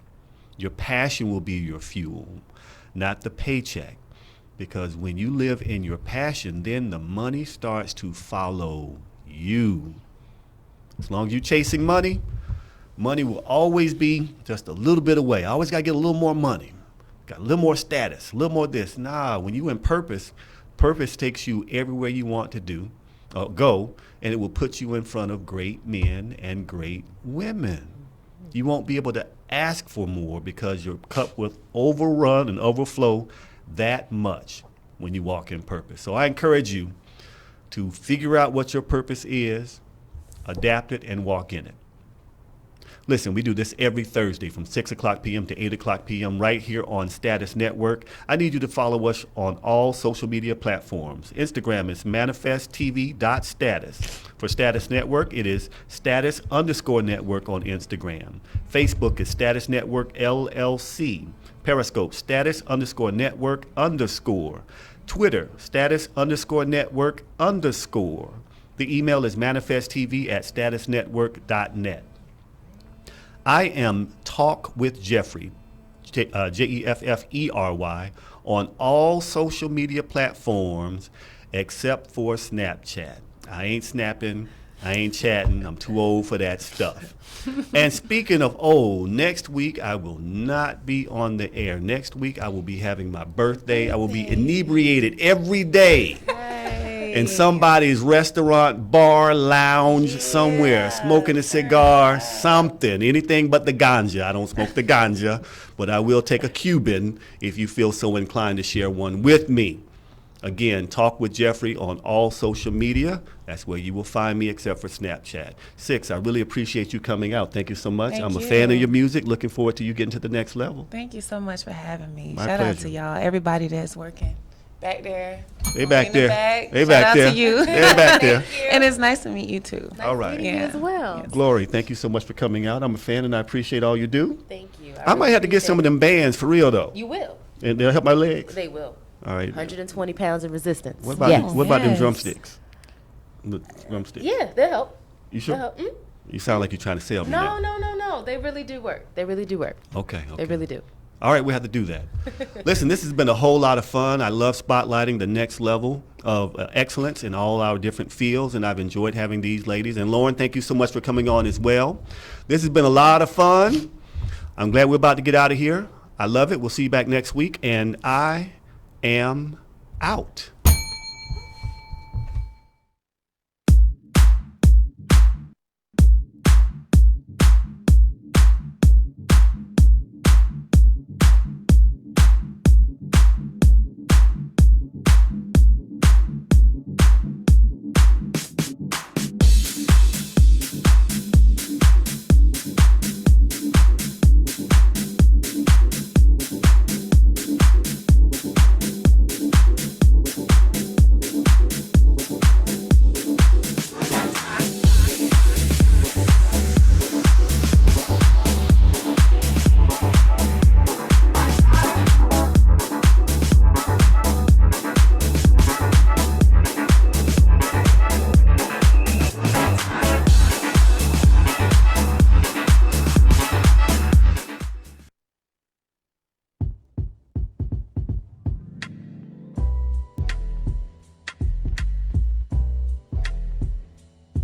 Your passion will be your fuel, not the paycheck. Because when you live in your passion, then the money starts to follow you. As long as you're chasing money, money will always be just a little bit away. I always got to get a little more money, got a little more status, a little more this. Nah, when you in purpose, purpose takes you everywhere you want to go, and it will put you in front of great men and great women. You won't be able to ask for more because your cup will overrun and overflow that much when you walk in purpose. So I encourage you to figure out what your purpose is, adapt it, and walk in it. Listen, we do this every Thursday from 6 o'clock p.m. to 8 o'clock p.m. right here on Status Network. I need you to follow us on all social media platforms. Instagram is manifesttv.status. For Status Network, it is status_network on Instagram. Facebook is Status Network LLC. Periscope, status_network_. Twitter, status_network_. The email is manifesttv@statusnetwork.net. I am Talk with Jeffery, Jeffery, on all social media platforms except for Snapchat. I ain't snapping, I ain't chatting, I'm too old for that stuff. And speaking of old, next week I will not be on the air. Next week I will be having my birthday. I will be inebriated every day. In somebody's restaurant, bar, lounge, somewhere, smoking a cigar, something, anything but the ganja. I don't smoke the ganja, but I will take a Cuban if you feel so inclined to share one with me. Again, Talk with Jeffery on all social media. That's where you will find me except for Snapchat. SIXX, I really appreciate you coming out. Thank you so much. I'm a fan of your music. Looking forward to you getting to the next level. Thank you so much for having me. My Shout pleasure. out to y'all, everybody that's working. Back there. They back there. They Shout back out there. to you. They're back there. And it's nice to meet you too. All right. You as well. Glory, thank you so much for coming out. I'm a fan and I appreciate all you do. Thank you. I might have to get some of them bands for real though. You will. And they'll help my legs. They will. All right. 120 pounds of resistance. What about Yes. what about them Yes. drumsticks? The drumsticks. Yeah, they'll help. You sure? They'll help. Mm. You sound like you're trying to sell me now. No. They really do work. They really do work. Okay. They really do. All right, we have to do that. Listen, this has been a whole lot of fun. I love spotlighting the next level of excellence in all our different fields, and I've enjoyed having these ladies. And Lauren, thank you so much for coming on as well. This has been a lot of fun. I'm glad we're about to get out of here. I love it. We'll see you back next week, and I am out.